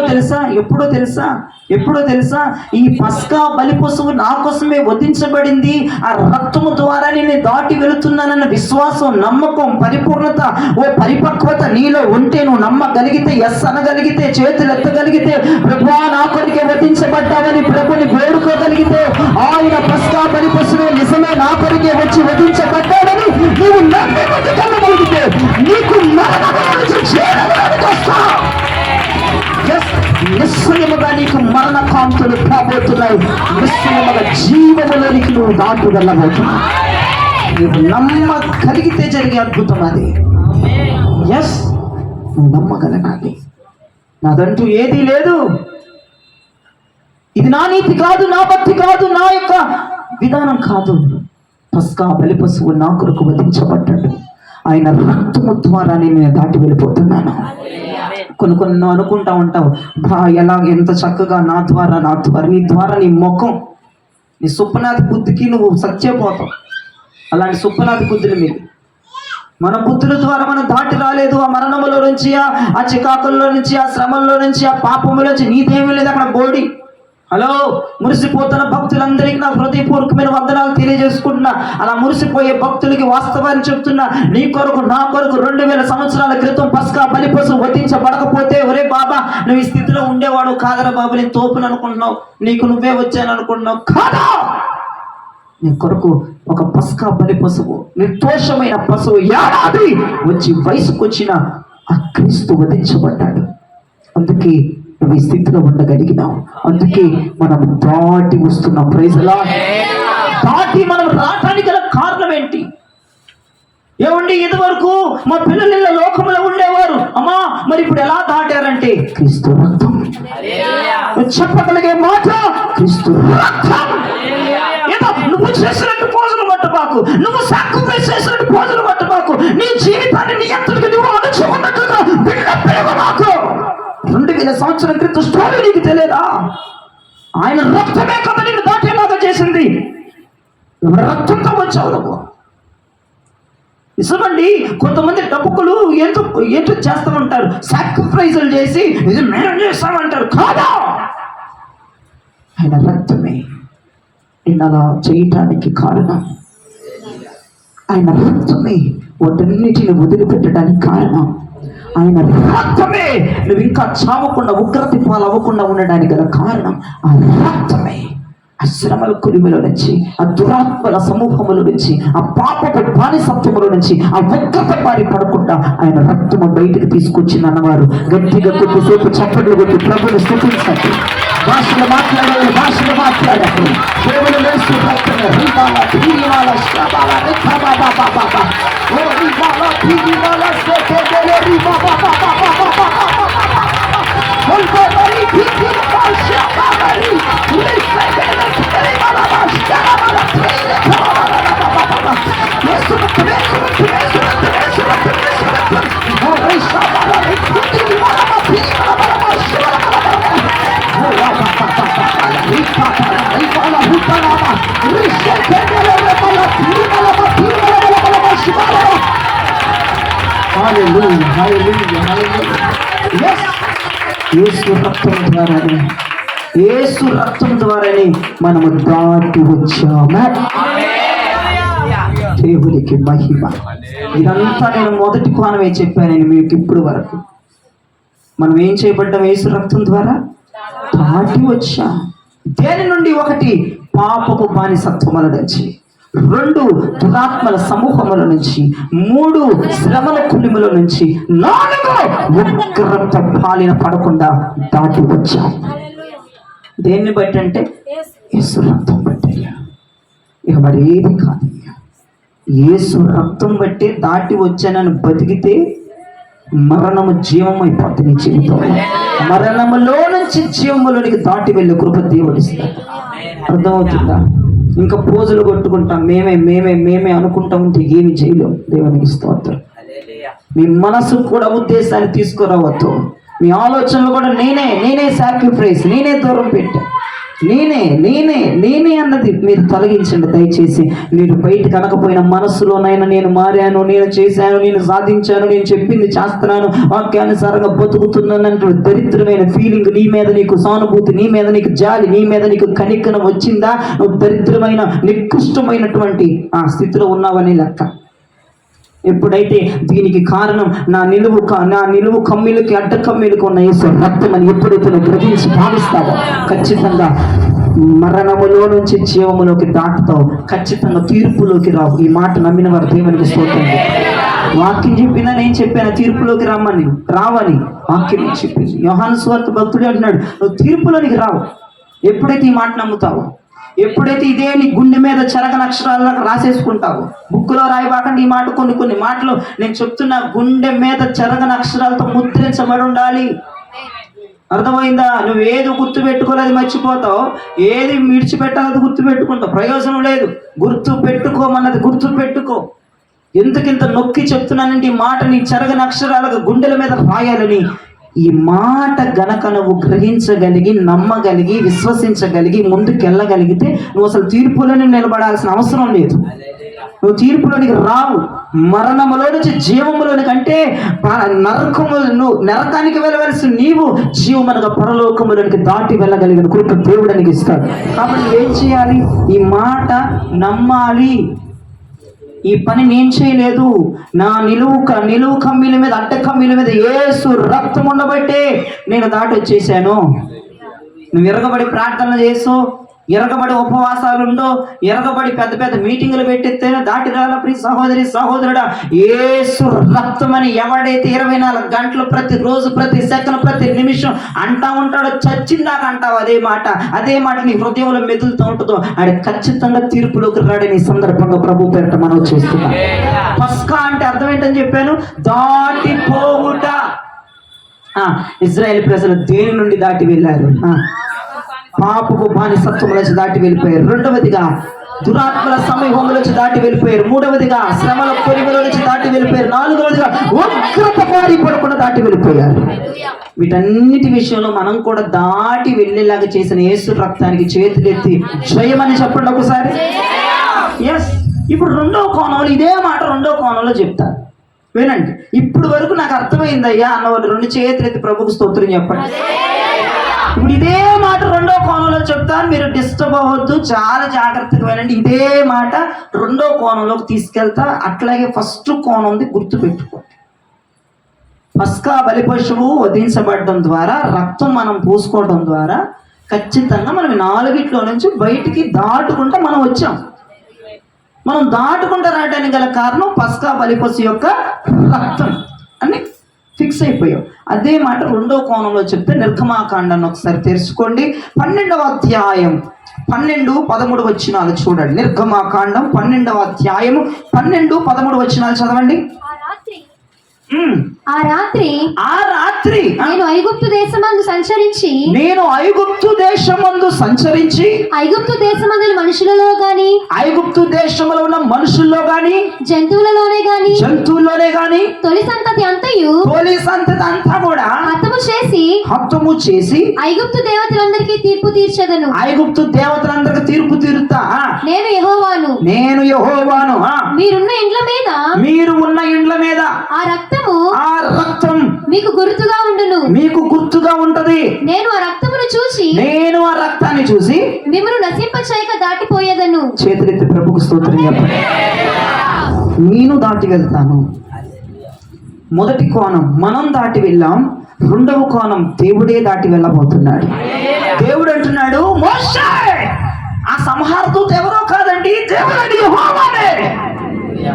తెలుసా ఈ పస్కా బలి పశువు నా కోసమే వధించబడింది, ఆ రక్తము ద్వారా నేను దాటి వెళుతున్నానన్న విశ్వాసం, నమ్మకం, పరిపూర్ణత, ఓ పరిపక్వత నీలో ఉంటే, నువ్వు నమ్మగలిగితే, ఎస్ అనగలిగితే, చేతులు ఎత్తగలిగితే, ప్రభువా నా కొరికే వధించబడ్డావని ప్రభుని వేడుకోగలిగితే, ఆయన పస్కా బలి పశువు నిజమే నా కొరికే వచ్చి వధించబడ్డాడని నీవు నమ్మగలిగితే నీకు నిశ్చయముగా నీకు మరణ కాంతులు కాబోతున్నాయి. నిశ్చయముగా జీవములోనికి నువ్వు దాటు వెళ్ళబోతున్నావు. నువ్వు నమ్మగలిగితే జరిగే అద్భుతం అది. ఎస్, నువ్వు నమ్మగలగాలి. నాదంటూ ఏదీ లేదు, ఇది నా నీతి కాదు, నా భక్తి కాదు, నా యొక్క విధానం కాదు. పస్కా బలి పశువు నా కొరకు వధించబడ్డాడు, ఆయన రక్తము ద్వారా నేను దాటి వెళ్ళిపోతున్నాను. కొన్ని నువ్వు అనుకుంటా ఉంటావు, ఎలా ఎంత చక్కగా నా ద్వారా నీ ద్వారా నీ ముఖం, నీ సుప్పనాథి బుద్ధికి నువ్వు సత్యపోతావు. అలాంటి సుప్పనాథి బుద్ధులు మీరు, మన బుద్ధుల ద్వారా మనం దాటి రాలేదు. ఆ మరణములో నుంచి, ఆ చికాకుల్లో నుంచి, ఆ శ్రమల్లో నుంచి, ఆ పాపముల నుంచి నీదేమీ లేదు అక్కడ బోడి. హలో, మురిసిపోతున్న భక్తులందరికీ నా హృదయపూర్వకమైన వందనాలు తెలియజేసుకుంటున్నా. అలా మురిసిపోయే భక్తులకి వాస్తవాన్ని చెప్తున్నా, నీ కొరకు నా కొరకు 2000 సంవత్సరాల క్రితం పస్కా బలి పశువు వధించబడకపోతే, ఒరే బాబా నువ్వు ఈ స్థితిలో ఉండేవాడు కాదరా బాబు, నేను తోపును అనుకుంటున్నావు, నీకు నువ్వే వచ్చాను అనుకుంటున్నావు. కాదా, నీ కొరకు ఒక పస్కా బలి పశువు, నిర్దోషమైన పశువు ఏడాది వచ్చి వయసుకు వచ్చిన ఆ క్రీస్తు వధించబడ్డాడు. అందుకే నువ్వు ఈ స్థితిలో ఉండగలిగినావు. అందుకే మనం దాటి వస్తున్నాం. Praise the Lord. దాటి మనం రావడానికి గల కారణం ఏంటి? ఏమండి, ఇదివరకు మా పిల్లలు ఇలా లోకంలో ఉండేవారు. అమ్మా, మరి ఇప్పుడు ఎలా దాటారంటే క్రీస్తు రక్తం. చెప్పగలిగే మాట క్రీస్తు రక్తం. ఏదో నువ్వు చేసినట్టు పోజులు పట్టబాకు, నువ్వు సాక్రిఫైస్ చేసినట్టు పోజులు పట్టబాకు, నీ జీవితాన్ని నీ ఎంతటికి నువ్వు అనుచుకున్నట్టుగా నాకు 2000 సంవత్సరాల క్రితం స్టోరీ నీకు తెలియదా? ఆయన రక్తమే కదా నిన్ను దాటేలాగా చేసింది. రక్తంతో వచ్చావు నువ్వు. నిజమండి, కొంతమంది డబ్బుకులు ఏంటో చేస్తామంటారు, సాక్రిఫైజులు చేసి ఇది మేము చేస్తామంటారు. కాదా, ఆయన రక్తమే నిన్ను అలా చేయటానికి కారణం. ఆయన రక్తమే వాటన్నిటిని వదిలిపెట్టడానికి కారణం. ఆయన రక్తమే నువ్వు ఇంకా చావకుండా ఉగ్రత పాలవ్వకుండా ఉండడానికి గల కారణం. ఆ రక్తమే ఆ శ్రమల కురిమిలో నుంచి, ఆ దురాత్మల సమూహముల నుంచి, ఆ పాపపు బానిసత్వముల నుంచి, ఆ ఉగ్రత బారి పడకుండా ఆయన రక్తము బయటకు తీసుకొచ్చింది అన్నవారు గట్టిగా కొద్దిసేపు చప్పట్లు కొట్టి ప్రభుని స్తుతించండి. భాషలు మాట్లాడాలి, భాషలు మాట్లాడాలి. దేవుడు లేస్తూ రక్తమే రీవాల ధీరివాల శ్రవాల రిఖాబా బాబా బాబా ఓ రీవాల ధీరివాల సేకేదెలే రీబా బాబా బాబా బాబా ఒల్బోదరి ధీరివాల శ్రవాలరి రిసేదెలే రీవాల శ్రవాల రిఖాబా బాబా బాబా యేసు రక్తమే యేసు రక్తమే ఓ రిషాబాల రిఖాబా ధీరివాల బాబా శ్రవాల యేసు రక్తం ద్వారానే మనము దాటి వచ్చాము. దేవునికి మహిమ. ఇదంతా నేను మొదటి కోణమే చెప్పాను మీకు ఇప్పుడు వరకు. మనం ఏం చేయబడ్డాం? యేసు రక్తం ద్వారా దాటి వచ్చాం. దేని నుండి? 1 పాపపు బానిసత్వముల నుంచి, 2 దురాత్మల సమూహముల నుంచి, 3 శ్రమల కులిముల నుంచి, 4 ఉగ్రత పాలిన పడకుండా దాటి వచ్చాం. దేన్ని బట్టి అంటే యేసు రక్తం బట్టి. ఇక మరి ఏది కాదు. యేసు రక్తం బట్టి దాటి వచ్చానని బతికితే మరణము జీవం అయిపోతుంది నీ జీవితంలో. మరణములో నుంచి జీవములోనికి దాటి వెళ్ళే కృప దేవుడిస్తాడు. అర్థమవుతుందా? ఇంకా పోజులు కొట్టుకుంటాం, మేమే అనుకుంటా ఉంటే ఏమి చేయలేం. దేవునికి స్తోత్రం. మీ మనసు కూడా ఉద్దేశాన్ని తీసుకురావద్దు. మీ ఆలోచనలు కూడా నేనే సాక్రిఫైస్, నేనే దూరం పెట్టా, నేనే అన్నది మీరు తొలగించండి దయచేసి. మీరు బయటకు అనకపోయిన మనస్సులోనైనా నేను మారాను, నేను చేశాను, నేను సాధించాను, నేను చెప్పింది చేస్తున్నాను, వాక్యానుసారంగా బతుకుతున్నాను అంటే దరిద్రమైన ఫీలింగ్ నీ మీద, నీకు సానుభూతి నీ మీద, నీకు జాలి నీ మీద, నీకు కనికరం వచ్చిందా? నువ్వు దరిద్రమైన నికృష్టమైనటువంటి ఆ స్థితిలో ఉన్నావని లెక్క. ఎప్పుడైతే దీనికి కారణం నా నిలువు కమ్మిలకి అడ్డ కమ్మిలకు ఉన్న యేసు రక్తం అని ఎప్పుడైతే నువ్వు గ్రహించి భావిస్తావో ఖచ్చితంగా మరణములో నుంచి జీవములోకి దాటుతావు. ఖచ్చితంగా తీర్పులోకి రావు. ఈ మాట నమ్మిన వారు దేవునికి స్తోత్రం. వాక్యం చెప్పిందా? నేను చెప్పాను తీర్పులోకి రావని వాక్యం చెప్పింది. యోహాను సువార్త భక్తుడు అంటున్నాడు, నువ్వు తీర్పులోనికి రావు. ఎప్పుడైతే ఈ మాట నమ్ముతావో, ఎప్పుడైతే ఇదే నీ గుండె మీద చెరగని అక్షరాలను రాసేసుకుంటావు. బుక్కులో రాయబాకండి ఈ మాట. కొన్ని మాటలు నేను చెప్తున్నా, గుండె మీద చెరగని అక్షరాలతో ముద్రించబడి ఉండాలి. అర్థమైందా? నువ్వు ఏది గుర్తు పెట్టుకోలేదు మర్చిపోతావు, ఏది విడిచిపెట్టాలది గుర్తు పెట్టుకుంటావు. ప్రయోజనం లేదు. గుర్తు పెట్టుకోమన్నది గుర్తు పెట్టుకో. ఎందుకింత నొక్కి చెప్తున్నానంటే ఈ మాట నీ చెరగని అక్షరాలకు గుండెల మీద రాయాలని. ఈ మాట గనక నువ్వు గ్రహించగలిగి, నమ్మగలిగి, విశ్వసించగలిగి ముందుకెళ్ళగలిగితే నువ్వు అసలు తీర్పులోనే నిలబడాల్సిన అవసరం లేదు. నువ్వు తీర్పులోనికి రావు. మరణములో నుంచి జీవములోనికి అంటే నరకానికి వెళ్ళవలసి నీవు జీవమనగా పరలోకములోనికి దాటి వెళ్ళగలిగిన కృప దేవుడానికి ఇస్తాడు. కాబట్టి ఏం చేయాలి? ఈ మాట నమ్మాలి. ఈ పని నేను చేయలేదు. నా నిలువు కమ్మీల మీద, అడ్డ కమ్మీల మీద యేసు రక్తం ఉండబట్టే నేను దాటి వచ్చేసాను. నువ్వు విరగబడి ప్రార్థన చేసు, ఎరగబడి ఉపవాసాలుండో, ఎరగబడి పెద్ద పెద్ద మీటింగులు పెట్టిస్తేనే దాటి రాల. ప్రియ సహోదరి సహోదరుడా, యేసు రక్తం అని ఎవడైతే 24 గంటలు ప్రతి రోజు ప్రతి సెకండ్ ప్రతి నిమిషం అంటా ఉంటాడో, చచ్చిందాక అంటావు అదే మాట నీ హృదయంలో మెదులుతూ ఉంటుందో, ఆడి ఖచ్చితంగా తీర్పులోకి రాడని ఈ సందర్భంగా ప్రభు పేరిట మనం చేస్తున్నాం. పస్కా అంటే అర్థం ఏంటని చెప్పాను, దాటిపోవుట. ఇజ్రాయేల్ ప్రజలు దేని నుండి దాటి వెళ్ళారు? పాపపు బానిసత్వం నుంచి దాటి వెళ్ళిపోయారు. రెండవదిగా దురాత్మల సమూహంలో నుంచి దాటి వెళ్ళిపోయారు. మూడవదిగా శ్రమల కొలిమిలో నుంచి దాటి వెళ్ళిపోయారు. నాలుగవదిగా ఉగ్రత పడకుండా దాటి వెళ్ళిపోయారు. వీటన్నిటి విషయంలో మనం కూడా దాటి వెళ్ళేలాగా చేసిన యేసు రక్తానికి చేతులెత్తి జయమని చెప్పండి ఒకసారి. ఎస్. ఇప్పుడు రెండవ కోణంలో ఇదే మాట రెండవ కోణంలో చెప్తారు, వినండి. ఇప్పుడు వరకు నాకు అర్థమైందయ్యా అన్నవాళ్ళు 2 చేతులెత్తి ప్రభుకు స్తోత్రం చెప్పండి. ఇప్పుడు ఇదే మాట రెండో కోణంలో చెప్తాను, మీరు డిస్టర్బ్ అవ్వద్దు, చాలా జాగ్రత్తగా వినండి. ఇదే మాట రెండో కోణంలోకి తీసుకెళ్తా. అట్లాగే ఫస్ట్ కోణం ఉంది, గుర్తుపెట్టుకోండి. పస్కా బలి పశువు వధించబడడం ద్వారా, రక్తం మనం పూసుకోవడం ద్వారా ఖచ్చితంగా మనం 4 నుంచి బయటికి దాటుకుంటా మనం వచ్చాం. మనం దాటుకుంటా రావడానికి గల కారణం పస్కా బలి పశువు యొక్క రక్తం అని ఫిక్స్ అయిపోయాం. అదే మాట రెండో కోణంలో చెప్తే నిర్గమాకాండాన్ని ఒకసారి తెలుసుకోండి. 12వ అధ్యాయం 12-13 వచనాలు చూడండి. నిర్గమాకాండం 12వ అధ్యాయము 12-13 వచనాలు చదవండి. ఆ రాత్రి నేను ఐగుప్తు దేశమందు సంచరించి ఐగుప్తు దేశమందు మనుషులలో గాని, ఐగుప్తు దేశంలో ఉన్న మనుషుల్లో గాని, జంతువులలోనే గాని తొలి సంతతి అంతా కూడా హతము చేసి ఐగుప్తు దేవతలందరికీ తీర్పు తీరుతా. నేను యెహోవాను. మీరు ఉన్న ఇండ్ల మీద ఆ రక్తం మీకు గుర్తుగా ఉంటది. నేను ఆ రక్తాన్ని చూసి మిమ్మల్ని నశింపచేయక దాటిపోయేదను. చేతులెత్తి ప్రభుకు స్తోత్రం చెప్పండి. నేను దాటి వెళ్తాను. మొదటి కోణం మనం దాటి వెళ్ళాం. రెండవ కోణం దేవుడే దాటి వెళ్ళబోతున్నాడు. దేవుడు అంటున్నాడు, మోషే ఆ సంహారదూత ఎవరో కాదండి, దేవుడు యెహోవానే.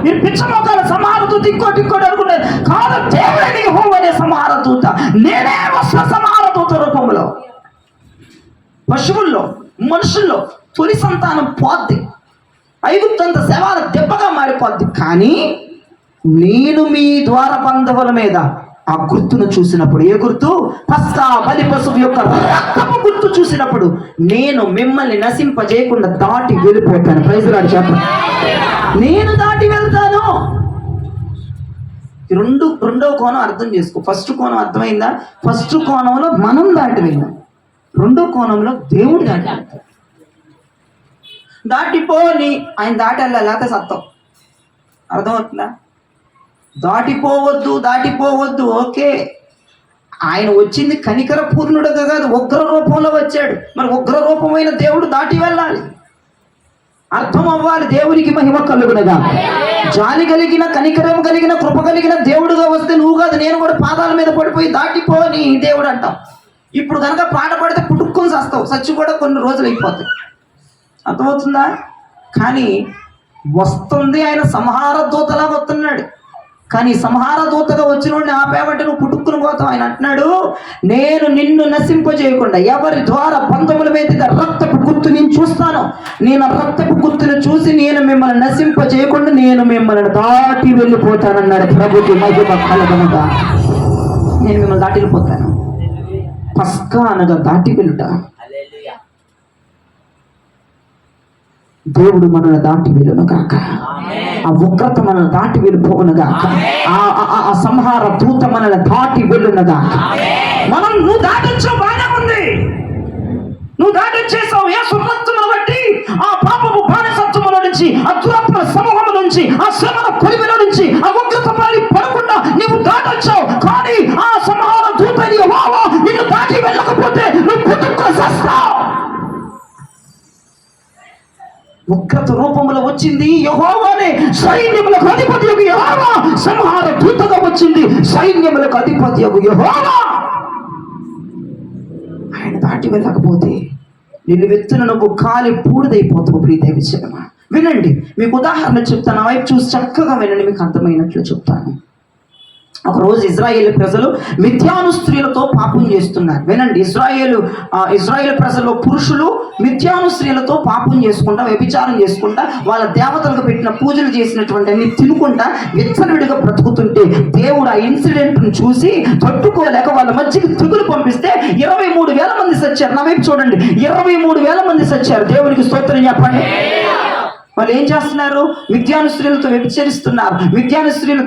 మీరు పిచ్చమొక్కల సంహారదూత ఇంకోటి అనుకున్నారు కాదు, దేవుడే యెహోవానే సంహారదూత. నేనే వస్తా సంహారదూత రూపంలో. పశువుల్లో మనుషుల్లో తొలి సంతానం పోద్ది, ఐగుప్తంత శవాల దెబ్బగా మారిపోద్ది. కానీ నేను మీ ద్వార బంధువుల మీద ఆ గుర్తును చూసినప్పుడు, ఏ గుర్తు? పస్కా బలి పశువు యొక్క రక్తపు గుర్తు చూసినప్పుడు నేను మిమ్మల్ని నశింపజేయకుండా దాటి వెళ్ళిపోతాను. ప్రైజ్ లార్డ్ చెప్పండి. నేను దాటి వెళ్తాను. రెండో కోణం అర్థం చేసుకో. ఫస్ట్ కోణం అర్థమైందా? ఫస్ట్ కోణంలో మనం దాటి వెళ్ళాం. రెండో కోణంలో దేవుడు దాటి వెళ్తాడు. దాటిపోని ఆయన దాటి వెళ్ళాలి, లేకపోతే సత్తం. అర్థమవుతుందా? దాటిపోవద్దు. ఓకే, ఆయన వచ్చింది కనికర పూర్ణుడుగా కాదు, ఉగ్ర రూపంలో వచ్చాడు. మరి ఉగ్ర రూపమైన దేవుడు దాటి వెళ్ళాలి, అర్థం అవ్వాలి. దేవునికి మహిమ కలుగునగా. జాలి కలిగిన, కనికరం కలిగిన, కృప కలిగిన దేవుడుగా వస్తే నువ్వు కాదు నేను కూడా పాదాల మీద పడిపోయి దాటిపోని దేవుడు అంటాం. ఇప్పుడు కనుక పాట పడితే పుట్టుకొని చస్తావు, చచ్చి కూడా కొన్ని రోజులు అయిపోతాయి. అర్థమవుతుందా? కానీ వస్తుంది ఆయన సంహార దూతలా వస్తున్నాడు. కానీ సంహార దూతగా వచ్చిన వాడిని ఆపేమంటే నువ్వు పుట్టుకుని పోతావు. ఆయన అంటున్నాడు, నేను నిన్ను నశింపజేయకుండా ఎవరి ద్వారా బంధముల మీద రక్తపు గుర్తు నేను చూస్తాను. నేను రక్తపు గుర్తును చూసి నేను మిమ్మల్ని నశింపజేయకుండా నేను మిమ్మల్ని దాటి వెళ్ళిపోతానన్నాడు. ప్రభుకి మహిమ కలగనగా. నేను మిమ్మల్ని దాటి వెళ్ళిపోతాను. పస్కా అనగా దాటి వెళ్ళుట. దేవుడు మనల్ని దాటి వెళ్ళును గాక. ఆ ఉగ్రత మనల్ని దాటి వెళ్ళిపోవును గాక. ఆ సంహార దూత మనల్ని దాటి వెళ్ళును గాక. నువ్వు దాటించావు, బాగానే ఉంది. నువ్వు దాటించేసావు. ఏ సురక్తమును బట్టి ఆ పాపము బానిసత్వముల నుంచి, ఆ దురాత్మల సమూహము నుంచి, ఆ శ్రమల కొలిమిలో నుంచి, ఆ ఉగ్రత పాలి పడకుండా నువ్వు దాటొచ్చావు. కానీ ఆ సంహార దూత యెహోవా నిన్ను దాటి వెళ్ళకపోతే నువ్వు పుట్టుకొని చస్తావు. ఉగ్రత రూపంలో వచ్చింది యెహోవానే, సైన్యములకు అధిపతి యెహోవా. సంహార దూతగా వచ్చింది సైన్యములకు అధిపతి యెహోవా. ఆయన దాటి వెళ్ళకపోతే నిలువెత్తున నువ్వు కాలి బూడిదైపోతావు. ప్రియదేవిచనమా వినండి, మీకు ఉదాహరణ చెప్తాను. ఆ వైపు చూసి చక్కగా వినండి, మీకు అర్థమైనట్లు చెప్తాను. ఒకరోజు ఇజ్రాయేల్ ప్రజలు మిథ్యాను స్త్రీలతో పాపం చేస్తున్నారు. వినండి, ఇజ్రాయేల్ ప్రజలు పురుషులు మిథ్యాను స్త్రీలతో పాపం చేసుకుంటా, వ్యభిచారం చేసుకుంటా, వాళ్ళ దేవతలకు పెట్టిన పూజలు చేసినటువంటి అన్ని తినుకుంటా విచ్చలవిడిగా బ్రతుకుతుంటే దేవుడు ఆ ఇన్సిడెంట్ను చూసి తట్టుకోలేక వాళ్ళ మధ్యకి తెగులు పంపిస్తే 23,000 మంది సచ్చారు. నా వైపు చూడండి, 23,000 మంది సచ్చారు. దేవునికి స్తోత్రం చెప్పండి. వాళ్ళు ఏం చేస్తున్నారు? మిథ్యాను స్త్రీలతో వ్యభిచరిస్తున్నారు. మిథ్యాను స్త్రీలు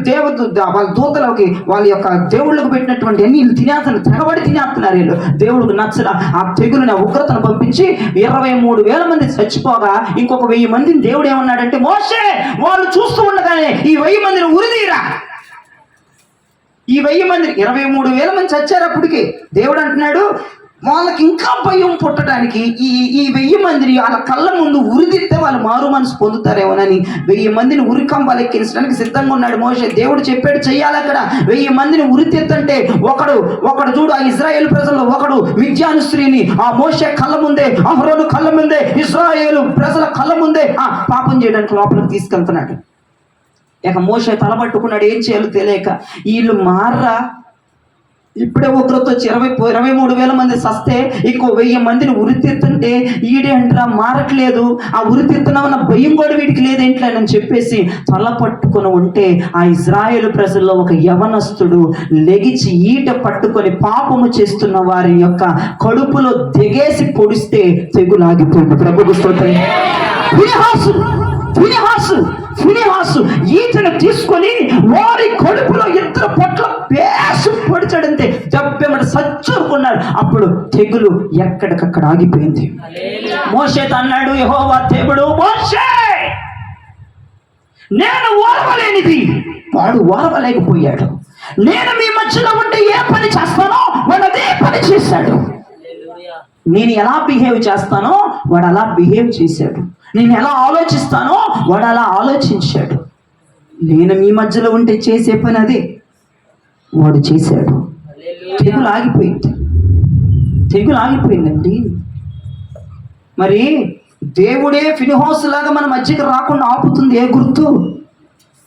వాళ్ళ దూతలకి వాళ్ళ యొక్క దేవుళ్ళకు పెట్టినటువంటి అన్ని తినేస్తున్నారు, తెగబడి తినేస్తున్నారు. వీళ్ళు దేవుడికి నచ్చల ఆ తెగులుని, ఆ ఉగ్రతను పంపించి 23,000 మంది చచ్చిపోగా ఇంకొక 1000 మందిని దేవుడు ఏమన్నాడంటే, మోషే వాళ్ళు చూస్తూ ఉండగానే ఈ 1000 మందిని ఉరిదీరా. ఈ 1000 మంది 23,000 మంది చచ్చారు. అప్పటికి దేవుడు అంటున్నాడు, వాళ్ళకి ఇంకా భయం పుట్టడానికి ఈ 1000 మందిని వాళ్ళ కళ్ళ ముందు ఉరిదిస్తే వాళ్ళు మారు మనసు పొందుతారేమోనని 1000 మందిని ఉరికంబాలు ఎక్కించడానికి సిద్ధంగా ఉన్నాడు మోషే. దేవుడు చెప్పాడు చెయ్యాలి. అక్కడ 1000 మందిని ఉరితెత్తంటే ఒకడు చూడు, ఆ ఇజ్రాయేల్ ప్రజల్లో ఒకడు మిథ్యాను స్త్రీని ఆ మోషే కళ్ళ ముందే, అహరోను కళ్ళ ముందే, ఇజ్రాయేలు ప్రజల కళ్ళ ముందే పాపం చేయడానికి లోపలికి తీసుకెళ్తున్నాడు. ఇక మోషే తలబట్టుకున్నాడు, ఏం చేయాలో తెలియక. వీళ్ళు మారరా, ఇప్పుడే ఉగ్రత వచ్చి 23,000 మంది సస్తే ఇంకో 1000 మందిని ఉరితెత్తుంటే ఈడేంట్రా మారట్లేదు, ఆ ఉరితెత్తున్నామన్న భయం కూడా వీడికి లేదేంట్లేనని చెప్పేసి తల పట్టుకొని ఉంటే ఆ ఇజ్రాయేలు ప్రజల్లో ఒక యవనస్తుడు లెగిచి ఈట పట్టుకొని పాపము చేస్తున్న వారి యొక్క కడుపులో దిగేసి పొడిస్తే తెగులాగిపోయింది. ప్రభువు స్తోత్రం. ఫినెహాసు ఈటను తీసుకొని వారి కడుపులో 2 పొట్ల పేసు పొడిచాడంతే దెబ్బెమ్మట సచ్చుకున్నాడు. అప్పుడు తెగులు ఎక్కడికక్కడ ఆగిపోయింది. మోషేతో అన్నాడు యెహోవా దేవుడు, మోషే నేను ఓర్వలేనిది. వాడు ఓర్వలేకపోయాడు. నేను మీ మధ్యలో ఉంటే ఏ పని చేస్తానో వాడు అదే పని చేశాడు. నేను ఎలా బిహేవ్ చేస్తానో వాడు అలా బిహేవ్ చేశాడు. నేను ఎలా ఆలోచిస్తానో వాడు అలా ఆలోచించాడు. నేను మీ మధ్యలో ఉంటే చేసే పని అదే వాడు చేశాడు. తెగులు ఆగిపోయిందండి. మరి దేవుడే ఫినెహాసు లాగా మన మధ్యకి రాకుండా ఆపుతుంది ఏ గుర్తు?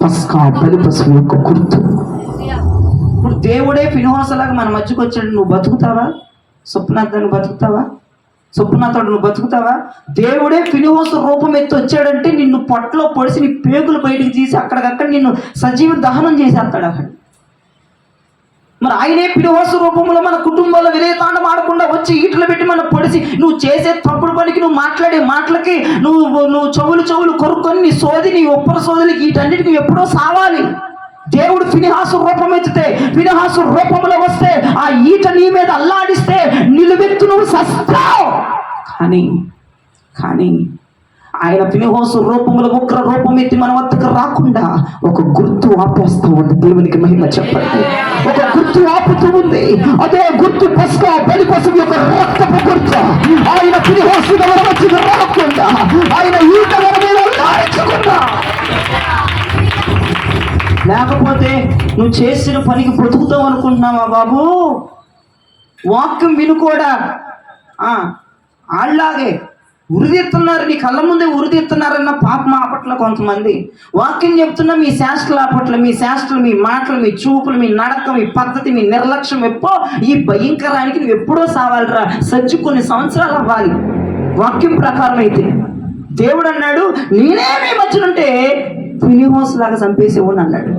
పస్కా బలి పశువు యొక్క గుర్తు. ఇప్పుడు దేవుడే ఫినెహాసు లాగా మన మధ్యకి వచ్చాడు. నువ్వు బతుకుతావా? స్వప్నాథను బతుకుతావా? స్వప్నాథుడు నువ్వు బతుకుతావా? దేవుడే ఫినెహాసు రూపం ఎత్తి వచ్చాడంటే నిన్ను పొట్టలో పొడిసి నీ పేగులు బయటికి తీసి అక్కడికక్కడ నిన్ను సజీవ దహనం చేసేస్తాడు అక్కడ. మరి ఆయనే ఫినెహాసు రూపంలో మన కుటుంబాల్లో విలేతాండం ఆడకుండా వచ్చి ఈటలు పెట్టి మన పొడిసి నువ్వు చేసే తప్పుడు పనికి, నువ్వు మాట్లాడే మాటలకి నువ్వు చెవులు కొరుక్కొని నీ సోది, నీ ఒప్పర సోదరికి వీటన్నిటికి ఎప్పుడో సావాలి. దేవుడు ఫినెహాసు రూపం ఎత్తితే, ఫినెహాసు రూపంలో వస్తే ఆ ఈట నీ మీద అల్లాడిస్తే నిలువెత్తు నువ్వు సస్తావు. కానీ ఆయన ఫినెహాసు రూపంలో ఉగ్ర రూపం ఎత్తి మన వద్దకు రాకుండా ఒక గుర్తు ఆపేస్తూ ఉంది. దేవునికి మహిమ చెప్పండి. ఒక గుర్తు ఆపుతూ ఉంది. అదే గుర్తు పస్కా బలి పశువు యొక్క రక్తపు గుర్తు. ఆయన ఫినెహాసు వచ్చి రాకుండా, ఆయన ఈట మీద అల్లాడించకుండా. లేకపోతే నువ్వు చేసిన పనికి బ్రతుకుతావు అనుకుంటున్నావా బాబు? వాక్యం విను కూడా ఆళ్ళలాగే ఉరిదీస్తున్నారు, నీ కళ్ళ ముందే ఉరిదీస్తున్నారన్న పాపం ఆపట్ల కొంతమంది. వాక్యం చెప్తున్నా మీ శాస్త్రాల ఆపట్ల, మీ శాస్త్రాలు, మీ మాటలు, మీ చూపులు, మీ నడక, మీ పద్ధతి, మీ నిర్లక్ష్యం ఎప్పో ఈ భయంకరానికి నువ్వు ఎప్పుడో సావాలిరా. సజ్జు కొన్ని సంవత్సరాలు అవ్వాలి వాక్యం ప్రకారం అయితే. దేవుడు అన్నాడు నేనే మీ మధ్యనుంటే ఫినెహాసు లాగా చంపేసేవాడు అన్నాడు.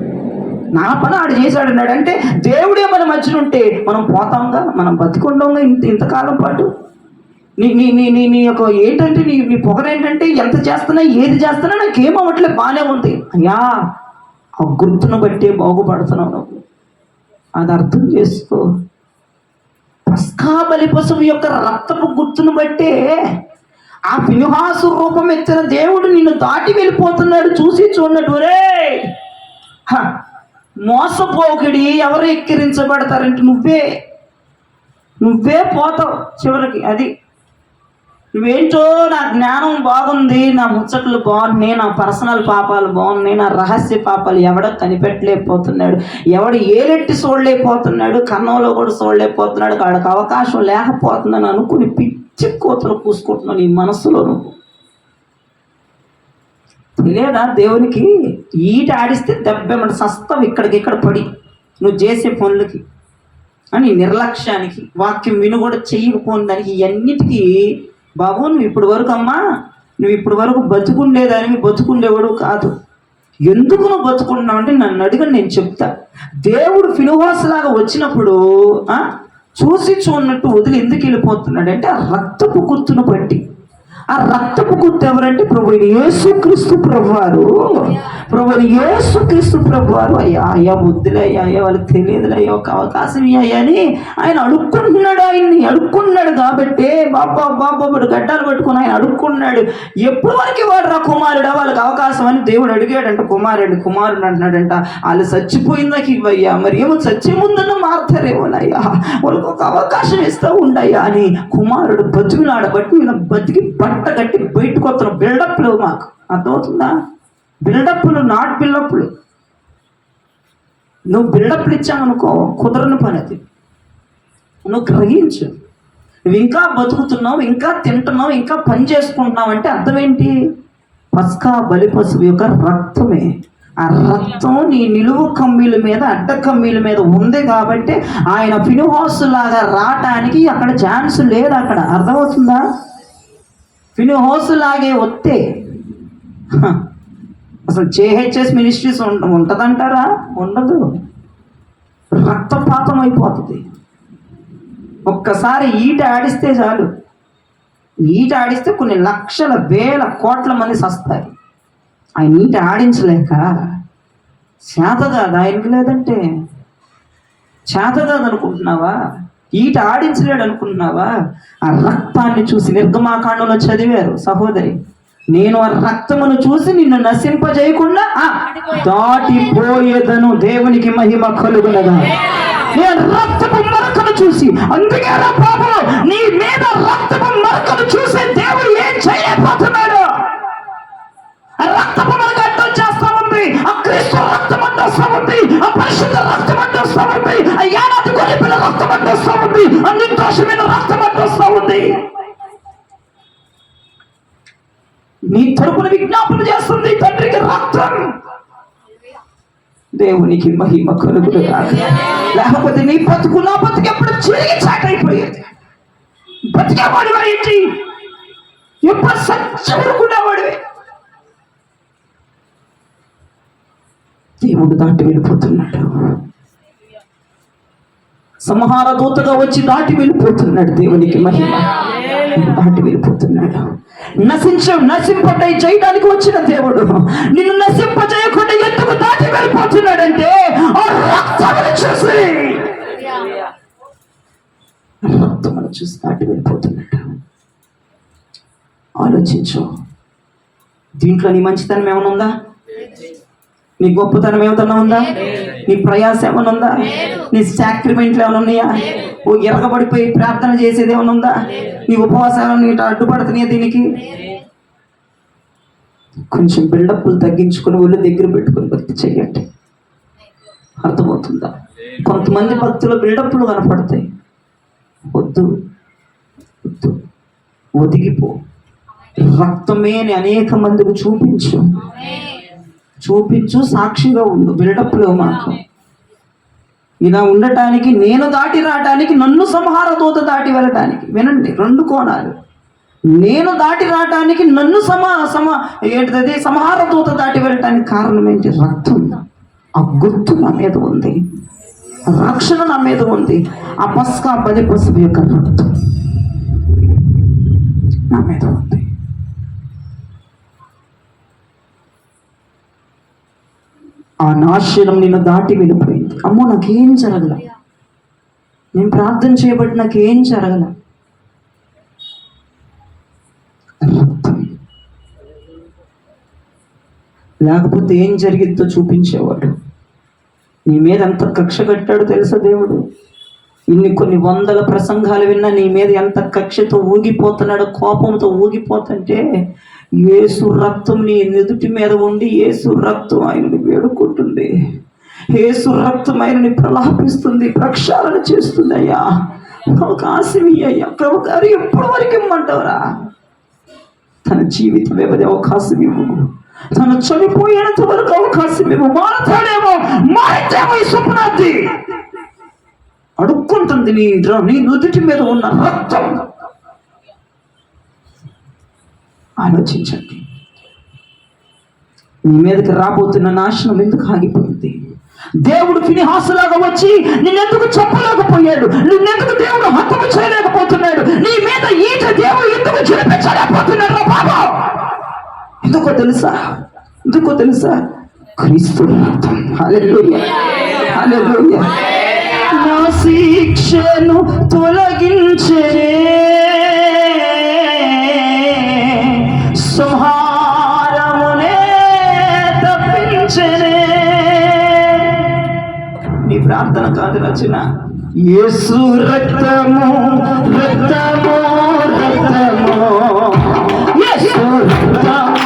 నా పని ఆడు చేశాడు అన్నాడు. అంటే దేవుడే మన మధ్యనుంటే మనం పోతాంగా, మనం బతికుండంగా ఇంతకాలం పాటు. నీ యొక్క ఏంటంటే నీ పొగరేంటంటే ఎంత చేస్తున్నా ఏది చేస్తున్నా నాకేమవట్లేదు, బాగానే ఉంది. అయ్యా ఆ గుర్తును బట్టే బాగుపడుతున్నావు నువ్వు. అది అర్థం చేసుకో. పస్కా బలి పశువు యొక్క రక్తపు గుర్తును బట్టే ఆ ఫినెహాసు రూపం ఎత్తిన దేవుడు నిన్ను దాటి వెళ్ళిపోతున్నాడు. చూసి చూడనట్టు రే మోసపోకిడి ఎవరు ఎక్కిరించబడతారంటే నువ్వే పోతావు చివరికి. అది నువ్వేంటో నా జ్ఞానం బాగుంది, నా ముచ్చట్లు బాగున్నాయి, నా పర్సనల్ పాపాలు బాగున్నాయి, నా రహస్య పాపాలు ఎవడ కనిపెట్టలేకపోతున్నాడు, ఎవడు ఏలెట్టి చూడలేకపోతున్నాడు, కన్నంలో కూడా చూడలేకపోతున్నాడు, వాడికి అవకాశం లేకపోతుందని అనుకుని పిచ్చి కోతలు పూసుకుంటున్నావు నీ మనసులో. నువ్వు తెలియదా దేవునికి? ఈట ఆడిస్తే దెబ్బేమంట సస్తం ఇక్కడ పడి నువ్వు చేసే పనులకి అని, నిర్లక్ష్యానికి, వాక్యం విను కూడా చెయ్యకపోయిన దానికి, ఇవన్నిటికీ బాబు నువ్వు ఇప్పుడు వరకు అమ్మా, నువ్వు ఇప్పుడు వరకు బతుకుండేదానికి బతుకుండేవాడు కాదు. ఎందుకు నువ్వు బతుకుంటున్నావు అంటే నన్ను అడిగని నేను చెప్తా. దేవుడు ఫినుహాస్ లాగా వచ్చినప్పుడు చూసి చూడనట్టు వదిలి ఎందుకు వెళ్ళిపోతున్నాడు అంటే ఆ రక్తపు గుర్తును బట్టి. ఆ రక్తపు గుర్తు ఎవరంటే ప్రభు యేసుక్రీస్తు ప్రభువారు. ప్రభు యేసుక్రీస్తు ప్రభువారు. అయ్యా వద్దులే అయ్యా వాళ్ళకి తెలియదులే అయ్యా ఒక అవకాశం అయ్యా అని ఆయన అడుక్కుంటున్నాడు. ఆయన్ని అడుక్కున్నాడు కాబట్టి బాబాడు గడ్డాలు పట్టుకుని ఆయన అడుక్కున్నాడు. ఎప్పటి వరకు వాడు రా కుమారుడా వాళ్ళకి అవకాశం అని దేవుడు అడిగాడంట. కుమారుడు అంటున్నాడంట. వాళ్ళు చచ్చిపోయిందాక ఇవ్వయ్యా, మరి ఏమో చచ్చే ముందన్న మారుతారేమోనయ్యా, వాళ్ళకి ఒక అవకాశం ఇస్తూ ఉండయ్యా అని కుమారుడు బతుకులాడబట్టి వీళ్ళ బతికి బట్ట కట్టి బయటకు వస్తున్న బిల్డప్లు. మాకు అర్థమవుతుందా? బిల్డప్లు నాట్ బిల్డప్లు. నువ్వు బిల్డప్లు ఇచ్చావనుకో కుదరని పని అది. నువ్వు గ్రహించు. నువ్వు ఇంకా బతుకుతున్నావు, ఇంకా తింటున్నావు, ఇంకా పని చేసుకుంటున్నావు అంటే అర్థం ఏంటి? పస్కా బలి పశువు యొక్క రక్తమే. ఆ రక్తం నీ నిలువు కమ్మీల మీద అడ్డ కమ్మీల మీద ఉంది కాబట్టి ఆయన ఫినుహాసు లాగా రావటానికి అక్కడ ఛాన్స్ లేదు. అక్కడ అర్థమవుతుందా? ఫినుహాసు లాగే వస్తే అసలు జేహెచ్ఎస్ మినిస్ట్రీస్ ఉంటుందంటారా? ఉండదు. రక్తపాతం అయిపోతుంది. ఒక్కసారి ఈట ఆడిస్తే చాలు. ఈట ఆడిస్తే కొన్ని లక్షల వేల కోట్ల మంది సస్తాయి. ఆయన ఈట ఆడించలేక చేత కాదు ఆయనకి. లేదంటే చేత కాదు అనుకుంటున్నావా? ఈట ఆడించలేడు అనుకుంటున్నావా? ఆ రక్తాన్ని చూసి నిర్గమాకాండంలో చదివారు సహోదరి, నేను ఆ రక్తమును చూసి నిన్ను నశింపజేయకుండా దాటిపోయేదను. దేవునికి మహిమ కలుగునగా. నేను రక్తపు మరకను చూసి, అందుకే బాబు నీ మీద రక్తపు మరకను చూసి దేవుడు ఏం చేయబోతున్నాడు? ఆ రక్తపు మరక అడ్డం చేస్తా ఉంది, ఆ క్రీస్తు రక్తం అడ్డొస్తా ఉంది, ఆ పరిశుద్ధ రక్తం అడ్డొస్తా ఉంది, ఆ యానాది గొలిపిన రక్తం అడ్డొస్తా ఉంది, ఆ నిర్దోషమైన రక్తం అడ్డొస్తా ఉంది. నీ తరపున విజ్ఞాపన చేస్తుంది తండ్రికి రక్తం. దేవునికి మహిమ కలుగును కాక. లేకపోతే నీ బతుకు నా బతుకు ఎప్పుడు చిరిగి చాటైపోయేది. బతికేవాడివా ఏంటి? ఎప్పుడు సత్యముడుకునేవాడివే. దేవుడు దాటి వెళ్ళిపోతున్నాడు. సంహార దూతగా వచ్చి దాటి వెళ్ళిపోతున్నాడు. దేవునికి మహిమ. దాటి వెళ్ళిపోతున్నాడు. నశింపటై చేయడానికి వచ్చిన దేవుడు నిన్ను నశింపజేయకుండా ఎందుకు దాటి వెళ్ళిపోతున్నాడంటే ఆ రక్తమును చూసి దాటి వెళ్ళిపోతున్నాడు. ఆలోచించు. దీంట్లో నీ మంచితనం ఏమైనా ఉందా? నీ గొప్పతనం ఏమైనా ఉందా? నీ ప్రయాస ఏమైనా ఉందా? నీ సాక్రిమెంట్లు ఏమైనా ఉన్నాయా? ఓ ఎరగబడిపోయి ప్రార్థన చేసేది ఏమైనా ఉందా? నీ ఉపవాసాలు నీ అడ్డుపడుతున్నాయా? దీనికి కొంచెం బిల్డప్లు తగ్గించుకుని ఒళ్ళు దగ్గర పెట్టుకుని భక్తి చెయ్యండి. అర్థమవుతుందా? కొంతమంది భక్తుల బిల్డప్లు కనపడతాయి. వద్దు, ఒదిగిపో. రక్తమే అని అనేక మందికి చూపించు, సాక్షిగా ఉండు. బిల్డప్లో మాకు ఇలా ఉండటానికి, నేను దాటి రావటానికి, నన్ను సంహార దూత దాటి వెళ్ళటానికి. వినండి, రెండు కోణాలు. నేను దాటి రావటానికి, నన్ను ఏంటిది సంహార దూత దాటి వెళ్ళటానికి కారణం ఏంటి? రక్తం. ఆ గుర్తు నా మీద ఉంది, రక్షణ నా మీద ఉంది. ఆ పస్కా బలి పశువు యొక్క రక్తం నా మీద ఉంది. ఆ నాశనం నిన్ను దాటి వెళ్ళిపోయింది. అమ్మో నాకేం జరగల, నేను ప్రార్థన చేయబట్టి నాకేం జరగల. రక్తం. లేకపోతే ఏం జరిగిద్దో చూపించేవాడు. నీ మీద ఎంత కక్ష కట్టాడు తెలుసా దేవుడు? కొన్ని వందల ప్రసంగాలు విన్నా నీ మీద ఎంత కక్షతో ఊగిపోతున్నాడో, కోపంతో ఊగిపోతుంటే యేసు రక్తం నీ ఎదుటి మీద ఉండి యేసు రక్తం ఆయనని వేడుకుంటుంది. యేసు రక్తం ఆయనని ప్రలాపిస్తుంది, ప్రక్షాళన చేస్తుంది. అయ్యా అవకాశం అయ్యా ప్రభు గారు ఎప్పటి వరకు ఇమ్మంటావురా? తన జీవిత వ్యవధి అవకాశం ఇవ్వు, తను చనిపోయేంత వరకు అవకాశం ఇవ్వు. మారుతాడేమో, మారుతామో ఈ స్వప్నార్థి అడుక్కుంటుంది నీ నుదుటి మీద ఉన్న రక్తం. ఆలోచించండి, నీ మీదకి రాబోతున్న నాశనం ఎందుకు ఆగిపోయింది? దేవుడు ఫినిహాసులాగా వచ్చి నిన్నెందుకు చెప్పలేకపోయాడు? నిన్నెందుకు దేవుడు హతము చేయలేకపోతున్నాడు? నీ మీద ఈట దేవుడు ఎందుకు జరిపించలేకపోతున్నాడు బాబా? ఎందుకో తెలుసా? క్రీస్తు రక్తం. హల్లెలూయా, హల్లెలూయా. నా శిక్షను తొలగించే సంహారమునే తప్పించనే. నీ ప్రార్థన కాదు రచన. యేసు రక్తము రక్తము రక్తము, యేసు రక్తము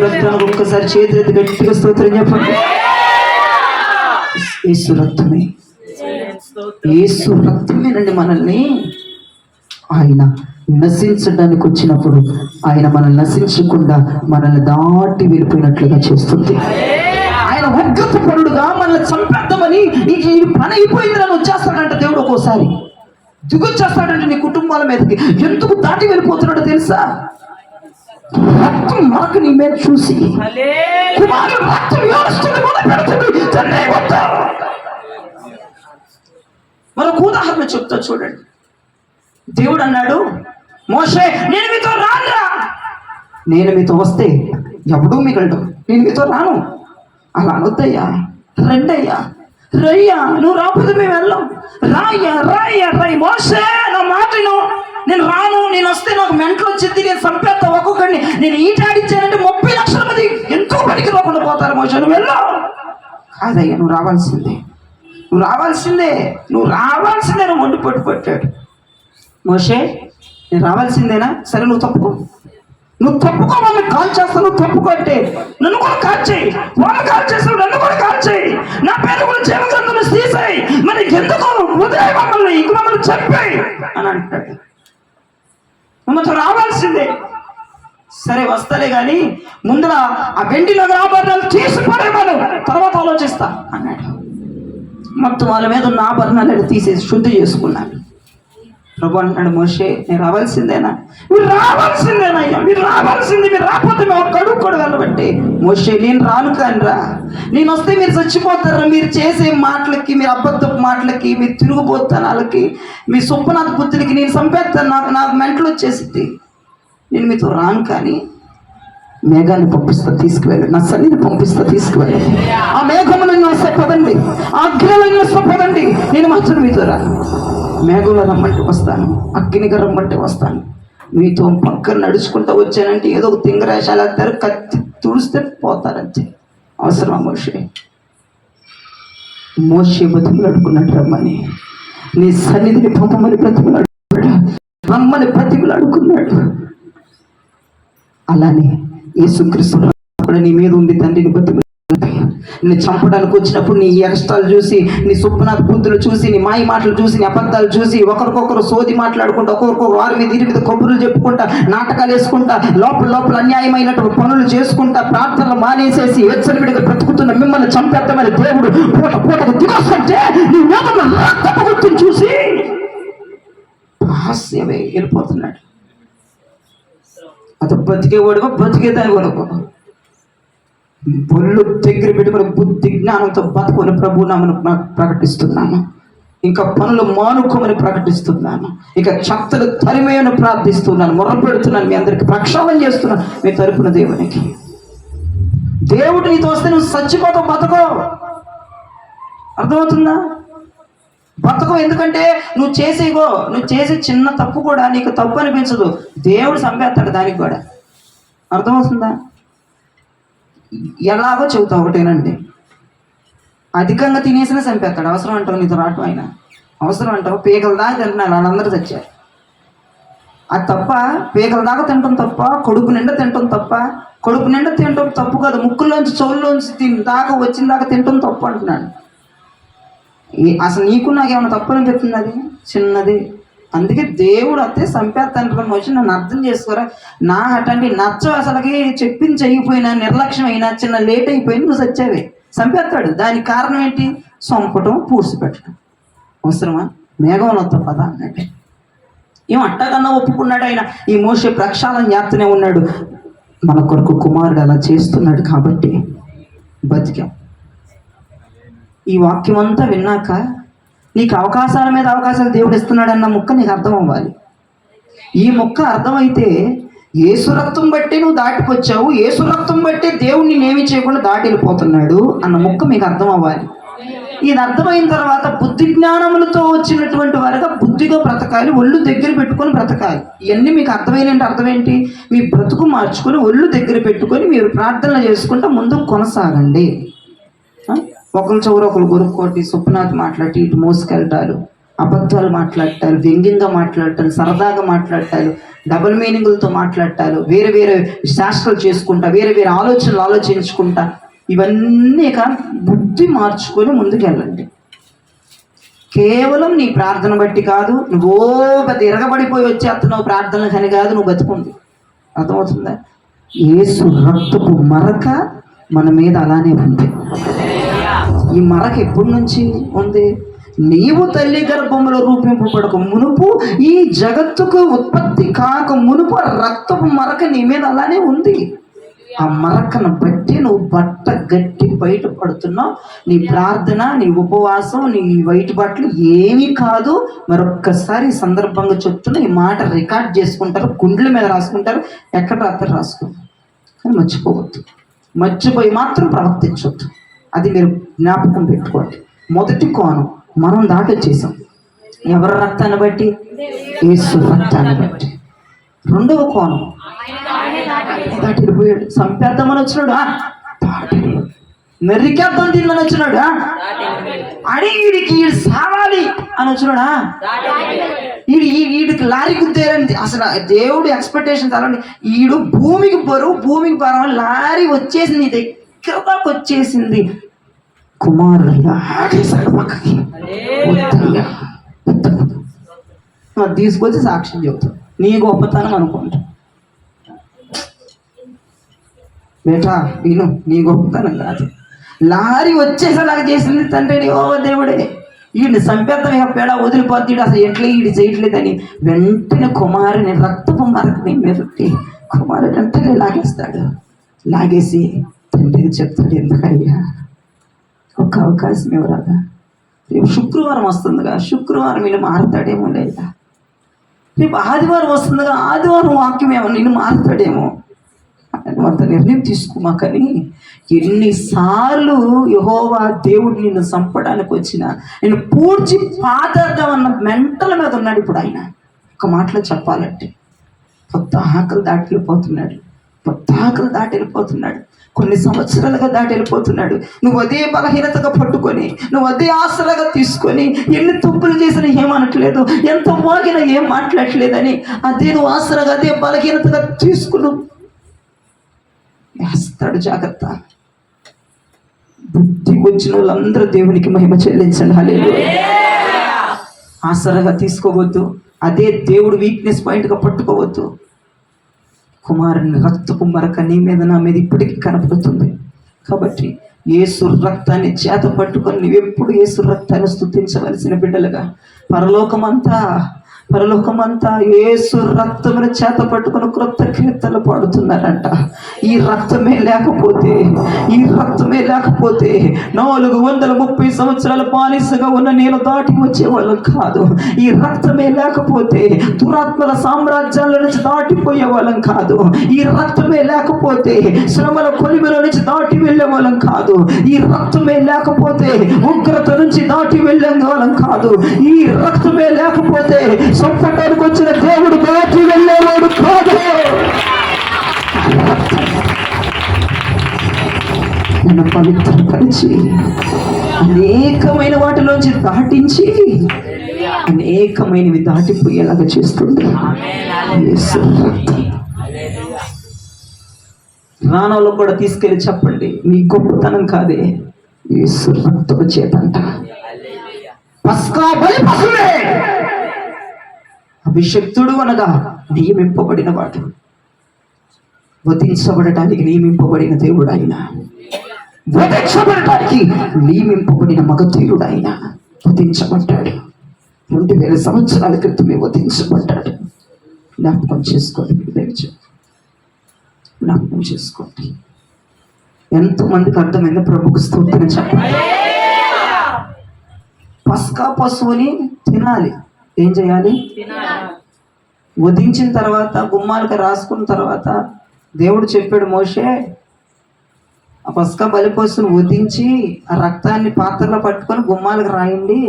రక్తము ఒక్కసారి చేతులెత్తి గట్టిగా స్తోత్రం చెప్పండి. యేసు రక్తమేనండి మనల్ని ఆయన నశించడానికి వచ్చినప్పుడు ఆయన మనల్ని నశించకుండా మనల్ని దాటి వెళ్ళిపోయినట్లుగా చేస్తుంది. ఆయన ఉగ్రత పరుడుగా మనల్ని చంపేద్దామని ఈ పని అయిపోయిందని వచ్చేస్తాడంట దేవుడు. ఒక్కోసారి దిగొచ్చేస్తాడంటే నీ కుటుంబాల మీదకి. ఎందుకు దాటి వెళ్ళిపోతున్నాడో తెలుసా? రక్తం మనకు నీ మీద చూసి కుమారుడు రక్తం ఏడుస్తుంది, మరొక ఉదాహరణ చెప్తా చూడండి. దేవుడు అన్నాడు, మోషే నేను మీతో రానురా. నేను మీతో వస్తే ఎవడూ మిగలడు, నేను మీతో రాను. అలా అనొద్దయ్యా, రండయ్యా, రయ్యా, నువ్వు రాకపోతే మేము వెళ్ళాం. రాయ్యా మోషే నా మాటను, నేను రాను. నేను వస్తే నాకు మెంటలు వచ్చింది, నేను చంపేస్తా ఒక్కొక్కడిని. నేను ఈటాడిచ్చానంటే 30 లక్షల మంది ఎంతో పనికి రాకుండా పోతారు. మోషే నువ్వు వెళ్ళావు. కాదయ్యా, నువ్వు రావాల్సిందే నువ్వు వండి పట్టాడు. మోషే నేను రావాల్సిందేనా? సరే నువ్వు తప్పుకో వాళ్ళని కాల్ చేస్తాను. నువ్వు తప్పుకో అంటే నన్ను కూడా కాల్ చేయి. వాళ్ళు కాల్ చేస్తావు, నన్ను కూడా కాల్ చేయి. నా పేరు కూడా జీవగ్రంథంలో తీసేయి. మరి ఎందుకు ఉదయం మమ్మల్ని చెప్పాయి అని అంటాడు. మమ్మల్ని రావాల్సిందే. సరే వస్తలే కానీ ముందర ఆ వెండి నగర ఆభరణాలు తీసిపడేవాడు, తర్వాత ఆలోచిస్తా అన్నాడు. మొత్తం వాళ్ళ మీద ఉన్న ఆభరణాలు తీసేసి శుద్ధి చేసుకున్నాడు. ప్రభు అంటున్నాడు, మోషే నేను రావాల్సిందేనా? మీరు రావాల్సిందేనయ్యా, మీరు రావాల్సింది, మీరు రాకపోతే మేము కడుగు కూడా వెళ్ళబట్టి. మోషే నేను రాను కానిరా, నేను వస్తే మీరు చచ్చిపోతారా, మీరు చేసే మాటలకి, మీరు అబద్ధపు మాటలకి, మీరు తిరుగుబోతనాలకి, మీ సుప్పనాథ బుద్ధులకి నేను చంపేస్తాను, నాకు మెంటలు వచ్చేసింది, నేను మీతో రాను. కానీ మేఘాన్ని పంపిస్తా, తీసుకువెళ్ళి నా సన్నిధి పంపిస్తా, తీసుకువెళ్ళి ఆ మేఘములను వస్తే పదండి, ఆ అగ్నిలను వస్తే పదండి, నేను మాత్రం మీతో రాను. మేఘంలో రమ్మంటే వస్తాను, అగ్నిగా రమ్మంటే వస్తాను. మీతో పక్కన నడుచుకుంటూ వచ్చానంటే ఏదో ఒక తింగరాశాలు వేస్తారు, కత్తి తుడిస్తే పోతారంతే. అవసరమా మోషే? మోషే బతుకులాడుకున్నాడు, రమ్మని నీ సన్నిధిని పంపమని బ్రతుకులాడుకున్నాడు, రమ్మని బ్రతికులాడుకున్నాడు. అలానే యేసుక్రీస్తు కూడా నీ మీద ఉంది తండ్రిని బతుకు. నిన్ను చంపడానికి వచ్చినప్పుడు నీ ఎక్స్ట్రాలు చూసి, నీ సుప్పనాథ బుద్ధులు చూసి, నీ మాయ మాటలు చూసి, నీ అబద్ధాలు చూసి, ఒకరికొకరు సోది మాట్లాడుకుంటా, ఒక్కొక్కరు వారి మీద ఇరి మీద కబుర్లు చెప్పుకుంటా, నాటకాలు వేసుకుంటా, లోపల అన్యాయమైనటువంటి పనులు చేసుకుంటా, ప్రార్థనలు మానేసేసి వెచ్చనివిడిగా బ్రతుకుతున్న మిమ్మల్ని చంపేద్దామని దేవుడు పూటకు దిగొస్తుంటే నీ మీద రక్తపు గుర్తుని చూసి హాస్యమే వెళ్ళిపోతున్నాడు. అతను బ్రతికేవాడుగా బ్రతికేదాని వరకు ఒళ్ళు దగ్గర పెట్టుకుని బుద్ధి జ్ఞానంతో బతుకుని ప్రభు నామను ప్రకటిస్తున్నాను. ఇంకా పనులు మానుకోమని ప్రకటిస్తున్నాను. ఇక చక్కలు తరిమేయని ప్రార్థిస్తున్నాను, మొరపెడుతున్నాను, మీ అందరికి ప్రక్షాళన చేస్తున్నాను మీ తరపున దేవునికి. దేవుడు నీతో వస్తే నువ్వు చచ్చిపోతావు, బతకో. అర్థమవుతుందా? బతకం. ఎందుకంటే నువ్వు చేసే చిన్న తప్పు కూడా నీకు తప్పు అనిపించదు, దేవుడు చంపేస్తాడు దానికి కూడా. అర్థమవుతుందా? ఎలాగో చెబుతా ఒకటేనండి, అధికంగా తినేసినా చంపేస్తాడు. అవసరం అంటావు నీతో రావటం అయినా, అవసరం అంటావు పీకల దాకా తింటున్నారు, వాళ్ళందరూ చచ్చారు. అది తప్ప, పీకల దాకా తింటాం తప్ప, కడుపు నిండా తింటాం తప్ప. కడుపు నిండా తింటాం తప్పు కాదు, ముక్కుల్లోంచి చెవుల్లోంచి దాకా వచ్చిన దాకా తింటాం తప్పు అంటున్నాడు. అసలు నీకు నాకేమైనా తప్పు అనిపిస్తుంది? అది చిన్నది. అందుకే దేవుడు అత్తే చంపేస్తాను వచ్చి నన్ను అర్థం చేసుకోరా. నా అటువంటి నచ్చ అసలుకి చెప్పింది చెయ్యిపోయినా, నిర్లక్ష్యం అయినా, చిన్న లేట్ అయిపోయినా నువ్వు చచ్చావే, చంపేస్తాడు. దానికి కారణం ఏంటి? చంపటం, పూడ్చిపెట్టడం. అవసరమా? మేఘంలో పదా అన్నట్టు ఏం అట్టకన్నా ఒప్పుకున్నాడు ఆయన. ఈ మోషే ప్రక్షాళన చేస్తూనే ఉన్నాడు. మన కొరకు కుమారుడు అలా చేస్తున్నాడు కాబట్టి బతికాం. ఈ వాక్యం అంతా విన్నాక నీకు అవకాశాల మీద అవకాశాలు దేవుడు ఇస్తున్నాడు అన్న ముక్క నీకు అర్థం అవ్వాలి. ఈ ముక్క అర్థమైతే యేసు రక్తం బట్టి నువ్వు దాటికొచ్చావు, యేసు రక్తం బట్టి దేవుడిని నేమి చేయకుండా దాటి వెళ్ళిపోతున్నాడు అన్న ముక్క మీకు అర్థం అవ్వాలి. ఇది అర్థమైన తర్వాత బుద్ధి జ్ఞానములతో వచ్చినటువంటి వారుగా బుద్ధిగా బ్రతకాలి, ఒళ్ళు దగ్గర పెట్టుకొని బ్రతకాలి. ఇవన్నీ మీకు అర్థమైనంటే అర్థం ఏంటి? మీ బ్రతుకు మార్చుకొని ఒళ్ళు దగ్గర పెట్టుకొని మీరు ప్రార్థనలు చేసుకుంటూ ముందుకు కొనసాగండి. ఒకరి చౌర ఒకరు గొరుక్కోటి, సుప్పనాథ్ మాట్లాడి ఇటు మోసుకెళ్ళటాలు, అబద్ధాలు మాట్లాడటాలు, వ్యంగ్యంగా మాట్లాడటాలు, సరదాగా మాట్లాడటాలు, డబుల్ మీనింగులతో మాట్లాడటాలు, వేరే వేరే శాస్త్రాలు చేసుకుంటా, వేరే వేరే ఆలోచనలు ఆలోచించుకుంటా, ఇవన్నీ బుద్ధి మార్చుకొని ముందుకెళ్ళండి. కేవలం నీ ప్రార్థన బట్టి కాదు, నువ్వో పెద్ద ఎరగబడిపోయి వచ్చేస్తున్నావు ప్రార్థన కానీ కాదు, నువ్వు బతుకుంది. అర్థమవుతుందా? యేసు రక్తపు మరక మన మీద అలానే ఉంది. ఈ మరక ఎప్పటి నుంచి ఉంది? నీవు తల్లి గర్భంలో రూపింపబడక మునుపు, ఈ జగత్తుకు ఉత్పత్తి కాక మునుపు రక్తపు మరక నీ మీద అలానే ఉంది. ఆ మరకను బట్టి నువ్వు బట్ట గట్టి బయటపడుతున్నావు. నీ ప్రార్థన, నీ ఉపవాసం, నీ వైట్ బట్టలు ఏమీ కాదు. మరొక్కసారి ఈ సందర్భంగా చెప్తున్నా, ఈ మాట రికార్డ్ చేసుకుంటారు, గుండెల మీద రాసుకుంటారు, ఎక్కడ రాత్రి రాసుకుంటారు. కానీ మర్చిపోవద్దు, మర్చిపోయి మాత్రం ప్రవర్తించవద్దు. అది మీరు జ్ఞాపకం పెట్టుకోండి. మొదటి కోణం మనం దాటొచ్చేసాం. ఎవరి రక్తాన్ని బట్టి? యేసు రక్తాన్ని బట్టి. రెండవ కోణం దాటిపోయాడు. చంపేద్దామని వచ్చినాడు, మెరికేద్దాం తిందని వచ్చినాడు, వీడికి సావాలి అని వచ్చినాడా, వీడికి లారీ గుద్దేరని అసలు దేవుడు ఎక్స్పెక్టేషన్ అలాంటి. వీడు భూమికి బరువు లారీ వచ్చేసి నీ దగ్గర దాకా వచ్చేసింది. కుమారుడు ఆడేశాడు పక్కకి, తీసుకొచ్చి సాక్ష్యం చెబుతాడు, నీ గొప్పతనం అనుకుంటా. బేటా విను, నీ గొప్పతనం కాదు, లారీ వచ్చేసేలాగా చేసింది తండ్రి ఓ దేవుడే. ఈయన సంపేతం ఇక పేడ వదిలిపోతాడు, అసలు ఎట్లా ఈడు చేయట్లేదని వెంటనే కుమారుని రక్తపు మరకని మెరుట్టి కుమారుడు వెంటనే లాగేస్తాడు. లాగేసి తండ్రికి చెప్తాడు, ఎందుకయ్యా ఒక్క అవకాశం ఇవ్వరాదా, రేపు శుక్రవారం వస్తుందిగా, శుక్రవారం వీళ్ళు మారుతాడేమో, లేదా రేపు ఆదివారం వస్తుందిగా, ఆదివారం వాక్యం ఏమో నిన్ను మారుతాడేమో అంత నిర్ణయం తీసుకోమాకని ఎన్నిసార్లు యెహోవా దేవుడు నిన్ను చంపడానికి వచ్చినా నేను పూడ్చి పాతేద్దామన్న మెంటల మీద ఉన్నాడు. ఇప్పుడు ఆయన ఒక మాటలో చెప్పాలంటే కొత్త ఆకలి దాటి వెళ్ళిపోతున్నాడు, కొత్త ఆకలి దాటి వెళ్ళిపోతున్నాడు, కొన్ని సంవత్సరాలుగా దాటి వెళ్ళిపోతున్నాడు. నువ్వు అదే బలహీనతగా పట్టుకొని, నువ్వు అదే ఆశలుగా తీసుకొని, ఎన్ని తప్పులు చేసినా ఏమనట్లేదు, ఎంత మోగినా ఏం మాట్లాడట్లేదని అదే నువ్వు ఆశలుగా అదే బలహీనతగా తీసుకున్నావు. వేస్తాడు, జాగ్రత్త. బుద్ధి వచ్చిన వాళ్ళందరూ దేవునికి మహిమ చెల్లించండి. హల్లెలూయా. ఆసరగా తీసుకోవద్దు, అదే దేవుడు వీక్నెస్ పాయింట్గా పట్టుకోవద్దు. కుమారుని రక్తపు మరక నీ మీద నా మీద ఇప్పటికీ కనపడుతుంది. కాబట్టి యేసు రక్తాన్ని చేత పట్టుకొని నువ్వెప్పుడు యేసు రక్తాన్ని స్తుతించవలసిన బిడ్డలుగా పరలోకమంతా యేసు రక్తమును చేత పట్టుకుని క్రొత్త కీర్తనలు పాడుతున్నారంట. ఈ రక్తమే లేకపోతే 430 సంవత్సరాల బానిసగా ఉన్న నేను దాటి వచ్చేవాళ్ళం కాదు. ఈ రక్తమే లేకపోతే దురాత్మల సామ్రాజ్యాల నుంచి దాటిపోయే వాళ్ళం కాదు. ఈ రక్తమే లేకపోతే శ్రమల కొలిమిల నుంచి దాటి వెళ్ళే వాళ్ళం కాదు. ఈ రక్తమే లేకపోతే ఉగ్రత నుంచి దాటి వెళ్ళే వాళ్ళం కాదు. ఈ రక్తమే లేకపోతే సంపటానికి వచ్చిన దేవుడు దాటి వెళ్ళేవాడు కాదు. నన్ను పవిత్రపరిచి అనేకమైన వాటిలోంచి దాటించి అనేకమైనవి దాటిపోయేలాగా చేస్తుంది యేసు రక్తం. రాణాలో కూడా తీసుకెళ్ళి చెప్పండి, నీ గొప్పతనం కాదే, యేసు రక్తపు చేతంట. పస్కా బలి పశువే, అభిషక్తుడు అనగా నియమింపబడిన వాడు, వధించబడటానికి నియమింపబడిన దేవుడు ఆయన, వధించబడటానికి నియమింపబడిన మగధీరుడు ఆయన. వధించబడ్డాడు, 2000 సంవత్సరాల క్రితమే వధించబడ్డాడు. జ్ఞాపకం చేసుకోండి, జ్ఞాపకం చేసుకోండి. ఎంతోమందికి అర్థమైందో ప్రభుకు స్తోత్రం చెప్పండి. పస్కా పశువుని తినాలి, ఏం చేయాలి, వధించిన తర్వాత గుమ్మాలకు రాసుకున్న తర్వాత దేవుడు చెప్పాడు, మోషే ఆ పస్కా బలిపశువుని వధించి ఆ రక్తాన్ని పాత్రలో పట్టుకొని గుమ్మాలకు రాయండి,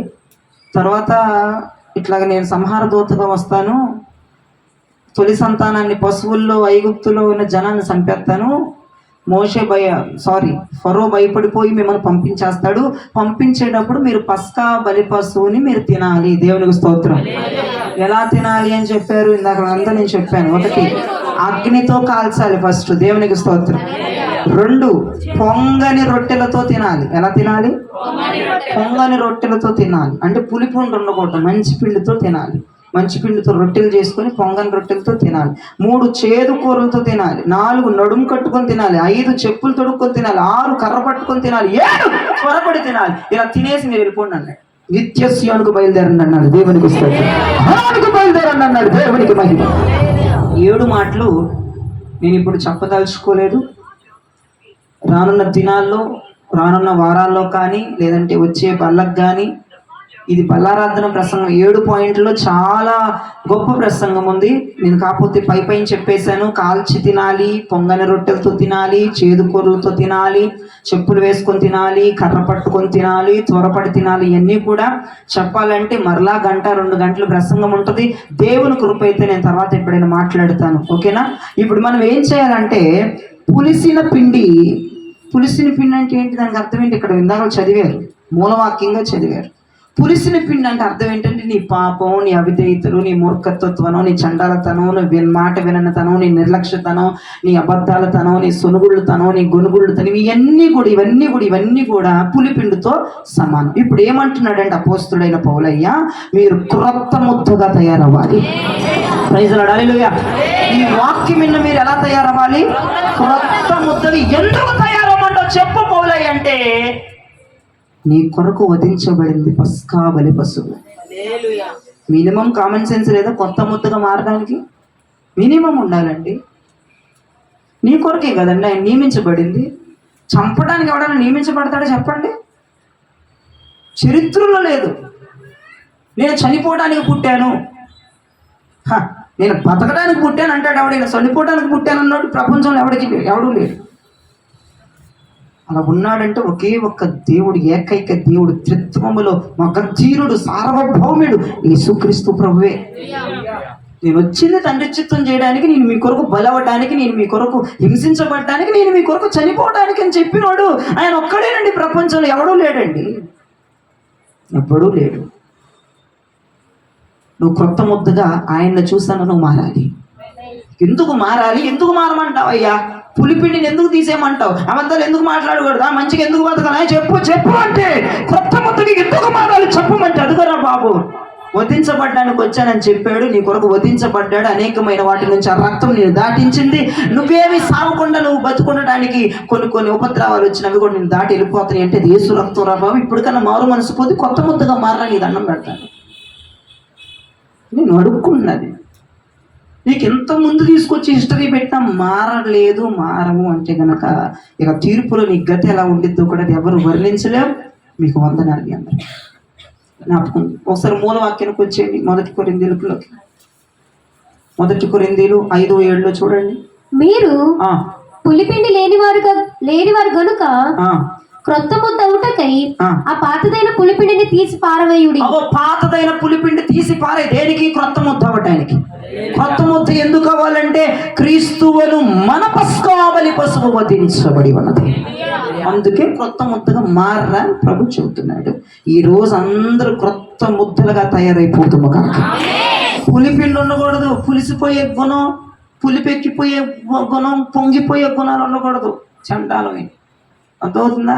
తర్వాత ఇట్లాగ నేను సంహార దూతగా వస్తాను, తొలి సంతానాన్ని పశువుల్లో ఐగుప్తులో ఉన్న జనాన్ని చంపేస్తాను, ఫరో భయపడిపోయి మిమ్మల్ని పంపించేస్తాడు, పంపించేటప్పుడు మీరు పస్కా బలి పశువుని మీరు తినాలి. దేవునికి స్తోత్రం. ఎలా తినాలి అని చెప్పారు ఇందాక అంతా నేను చెప్పాను. 1, అగ్నితో కాల్చాలి ఫస్ట్, దేవునికి స్తోత్రం. 2, పొంగని రొట్టెలతో తినాలి. ఎలా తినాలి, పొంగని రొట్టెలతో తినాలి, అంటే పులిపుండు ఉండకూడదు, మంచి పిండితో తినాలి. మంచి పిండితో రొట్టెలు చేసుకొని పొంగని రొట్టెలతో తినాలి. 3, చేదు కూరలతో తినాలి. 4, నడుము కట్టుకొని తినాలి. 5, చెప్పులు తొడుక్కొని తినాలి. 6, కర్ర పట్టుకొని తినాలి. 7, త్వరపడి తినాలి. ఇలా తినేసి మీరు వెళ్ళిపోండి అన్నాడు. నిత్య సియోనుకు బయలుదేరండి అన్నాడు, దేవునికి బయలుదేరండి అన్నాడు, దేవునికి మహిమ. 7 మాటలు నేను ఇప్పుడు చెప్పదలుచుకోలేదు. రానున్న దినాల్లో, రానున్న వారాల్లో కానీ లేదంటే వచ్చే బల్లకు కానీ ఇది బల్లారాధన ప్రసంగం 7 పాయింట్లో చాలా గొప్ప ప్రసంగం ఉంది. నేను కాకపోతే పైన చెప్పేశాను. కాల్చి తినాలి, పొంగని రొట్టెలతో తినాలి, చేదు కూరలతో తినాలి, చెప్పులు వేసుకొని తినాలి, కర్ర పట్టుకొని తినాలి, త్వరపడి తినాలి. ఇవన్నీ కూడా చెప్పాలంటే మరలా 1-2 గంటల ప్రసంగం ఉంటుంది. దేవుని కృప అయితే నేను తర్వాత ఎప్పుడైనా మాట్లాడుతాను, ఓకేనా? ఇప్పుడు మనం ఏం చేయాలంటే పులిసిన పిండి అంటే ఏంటి, దానికి అర్థం ఏంటి? ఇక్కడ ఇందాక చదివారు, మూలవాక్యంగా చదివారు. పులిసిన పిండి అంటే అర్థం ఏంటంటే నీ పాపం, నీ అవిధేయతలు, నీ మూర్ఖత్వనం, నీ చండాలతనం, నీ మాట వినతనం, నీ నిర్లక్ష్యతనం, నీ అబద్ధాలతనం, నీ సొనుగుళ్ళతనం, నీ గొనుగుళ్ళతనం, ఇవన్నీ కూడా పులిపిండితో సమానం. ఇప్పుడు ఏమంటున్నాడంటే అపోస్తుడైన పౌలయ్య, మీరు క్రొత్త ముద్దగా తయారవ్వాలి. Praise lord, hallelujah. ఈ వాక్యం విన్న మీరు ఎలా తయారవ్వాలి? క్రొత్త ముద్దగా. ఎందుకు తయారవ్వమంటావు చెప్పు పౌలయ్య అంటే, నీ కొరకు వధించబడింది పస్కా బలి పశువు. మినిమం కామన్ సెన్స్ లేదా కొత్త ముద్దగా మారడానికి? మినిమం ఉండాలండి. నీ కొరకే కదండి ఆయన నియమించబడింది. చంపడానికి ఎవడన్నా నియమించబడతాడో చెప్పండి? చరిత్రలో లేదు. నేను చనిపోవడానికి పుట్టాను, నేను బతకడానికి పుట్టాను అంటాడు ఎవడైనా. చనిపోవడానికి పుట్టాను అన్నాడు ప్రపంచంలో ఎవడూ లేడు. అలా ఉన్నాడంటే ఒకే ఒక్క దేవుడు, ఏకైక దేవుడు, త్రిత్వములో మగధీరుడు, సార్వభౌముడు యేసుక్రీస్తు ప్రభువే. నేను వచ్చింది తండ్రి చిత్తం చేయడానికి, నేను మీ కొరకు బలవడానికి, నేను మీ కొరకు హింసించబడడానికి, నేను మీ కొరకు చనిపోవడానికి అని చెప్పినోడు ఆయన ఒక్కడేనండి. ప్రపంచంలో ఎవడూ లేడండి, ఎప్పుడూ లేడు. నువ్వు క్రొత్త ముద్దగా ఆయన్ని చూసాను, నువ్వు మారాలి. ఎందుకు మారాలి? ఎందుకు మారమంటావు అయ్యా? పులిపిండిని ఎందుకు తీసేయమంటావు? అబద్ధాలు ఎందుకు మాట్లాడకూడదా? మంచిగా ఎందుకు బతకాలి? చెప్పు అంటే కొత్త ముద్దకి ఎందుకు మారాలి చెప్పమంటే, అడుగురా బాబు. వధించబడ్డానికి వచ్చానని చెప్పాడు, నీ కొరకు వధించబడ్డాడు. అనేకమైన వాటి నుంచి ఆ రక్తం నేను దాటించింది. నువ్వేమి సాగకుండా నువ్వు బతుకుండడానికి కొన్ని ఉపద్రవాలు వచ్చినవి కూడా నేను దాటి వెళ్ళిపోతాయి అంటే యేసు రక్తం రా బాబు. ఇప్పటికన్నా మారు మనసు పోతే కొత్త ముద్దగా మారా, నీ దండం పెడతాను. నేను అడుక్కున్నది. నీకు ఎంత ముందు తీసుకొచ్చి హిస్టరీ పెట్టినా మారము అంటే గనక ఇక తీర్పులో నీ గతి ఎలా ఉండిద్దో కూడా ఎవరు వర్ణించలేం. మీకు వందనాలు అందరూ జ్ఞాపకం. ఒకసారి మూల వాక్యానికి వచ్చేయండి. 1 కొరింథీయులు 5:7 చూడండి. మీరు పులిపిండి లేనివారు గనుక క్రొత్త ముద్ద అవుటకై ఆ పాతదైన పులిపిండిని తీసి పారవేయుడి. పాతదైన పులిపిండి తీసి పారే. దేనికి? క్రొత్త ముద్ద అవ్వటానికి. క్రొత్త ముద్ద ఎందుకు అవ్వాలంటే క్రీస్తువును మన పస్కా బలి పశువు వధించబడి ఉన్నది. అందుకే క్రొత్త ముద్దగా మారరా ప్రభు చెబుతున్నాడు. ఈ రోజు అందరూ క్రొత్త ముద్దలుగా తయారైపోతుము కనుక పులిపిండి ఉండకూడదు. పులిసిపోయే గుణం, పులిపెక్కిపోయే గుణం, పొంగిపోయే గుణాలు ఉండకూడదు. చండాలమే. అర్థమవుతుందా?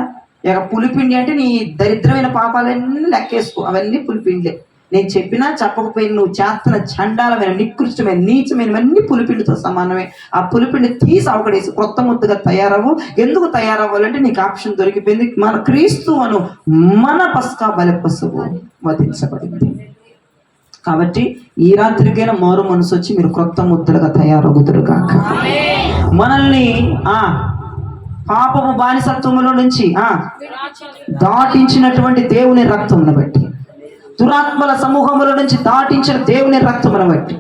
ఇక పులిపిండి అంటే నీ దరిద్రమైన పాపాలన్నీ లెక్కేసుకో, అవన్నీ పులిపిండిలే. నేను చెప్పినా చెప్పకపోయినా నువ్వు చేస్తున్న చండాలమైన, నికృష్టమైన, నీచమైనవన్నీ పులిపిండితో సమానమే. ఆ పులిపిండి తీసి అవకడేసి క్రొత్త ముద్దగా తయారవు. ఎందుకు తయారవ్వాలంటే నీకు ఆప్షన్ దొరికిపోయింది. మన క్రీస్తువును మన పస్కా బలి పశువు వధించబడింది. కాబట్టి ఈ రాత్రికైనా మారు మనసు వచ్చి మీరు క్రొత్త ముద్దలుగా తయారవుదురు కాక. మనల్ని పాపము బానిసత్వములో నుంచి దాటించినటువంటి దేవుని రక్తమును బట్టి, దురాత్మల సమూహముల నుంచి దాటించిన దేవుని రక్తమును బట్టి,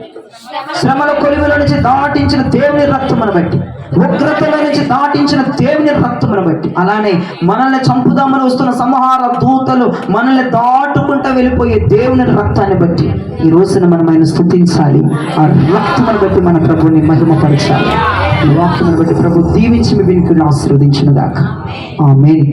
శ్రమల కొలువుల నుంచి దాటించిన దేవుని రక్తమును బట్టి, ఉగ్రతల నుంచి దాటించిన దేవుని రక్తమును బట్టి, అలానే మనల్ని చంపుదామని వస్తున్న సంహార దూతలు మనల్ని దాటుకుంటూ వెళ్ళిపోయే దేవుని రక్తాన్ని బట్టి ఈ రోజున మనం ఆయన స్తుతించాలి. ఆ రక్తమును బట్టి మన ప్రభువుని మహిమపరచాలి. ఈ వాక్యమును బట్టి ప్రభు దీవించి మీ వినికిడిని ఆశీర్వదించును గాక. ఆమేన్.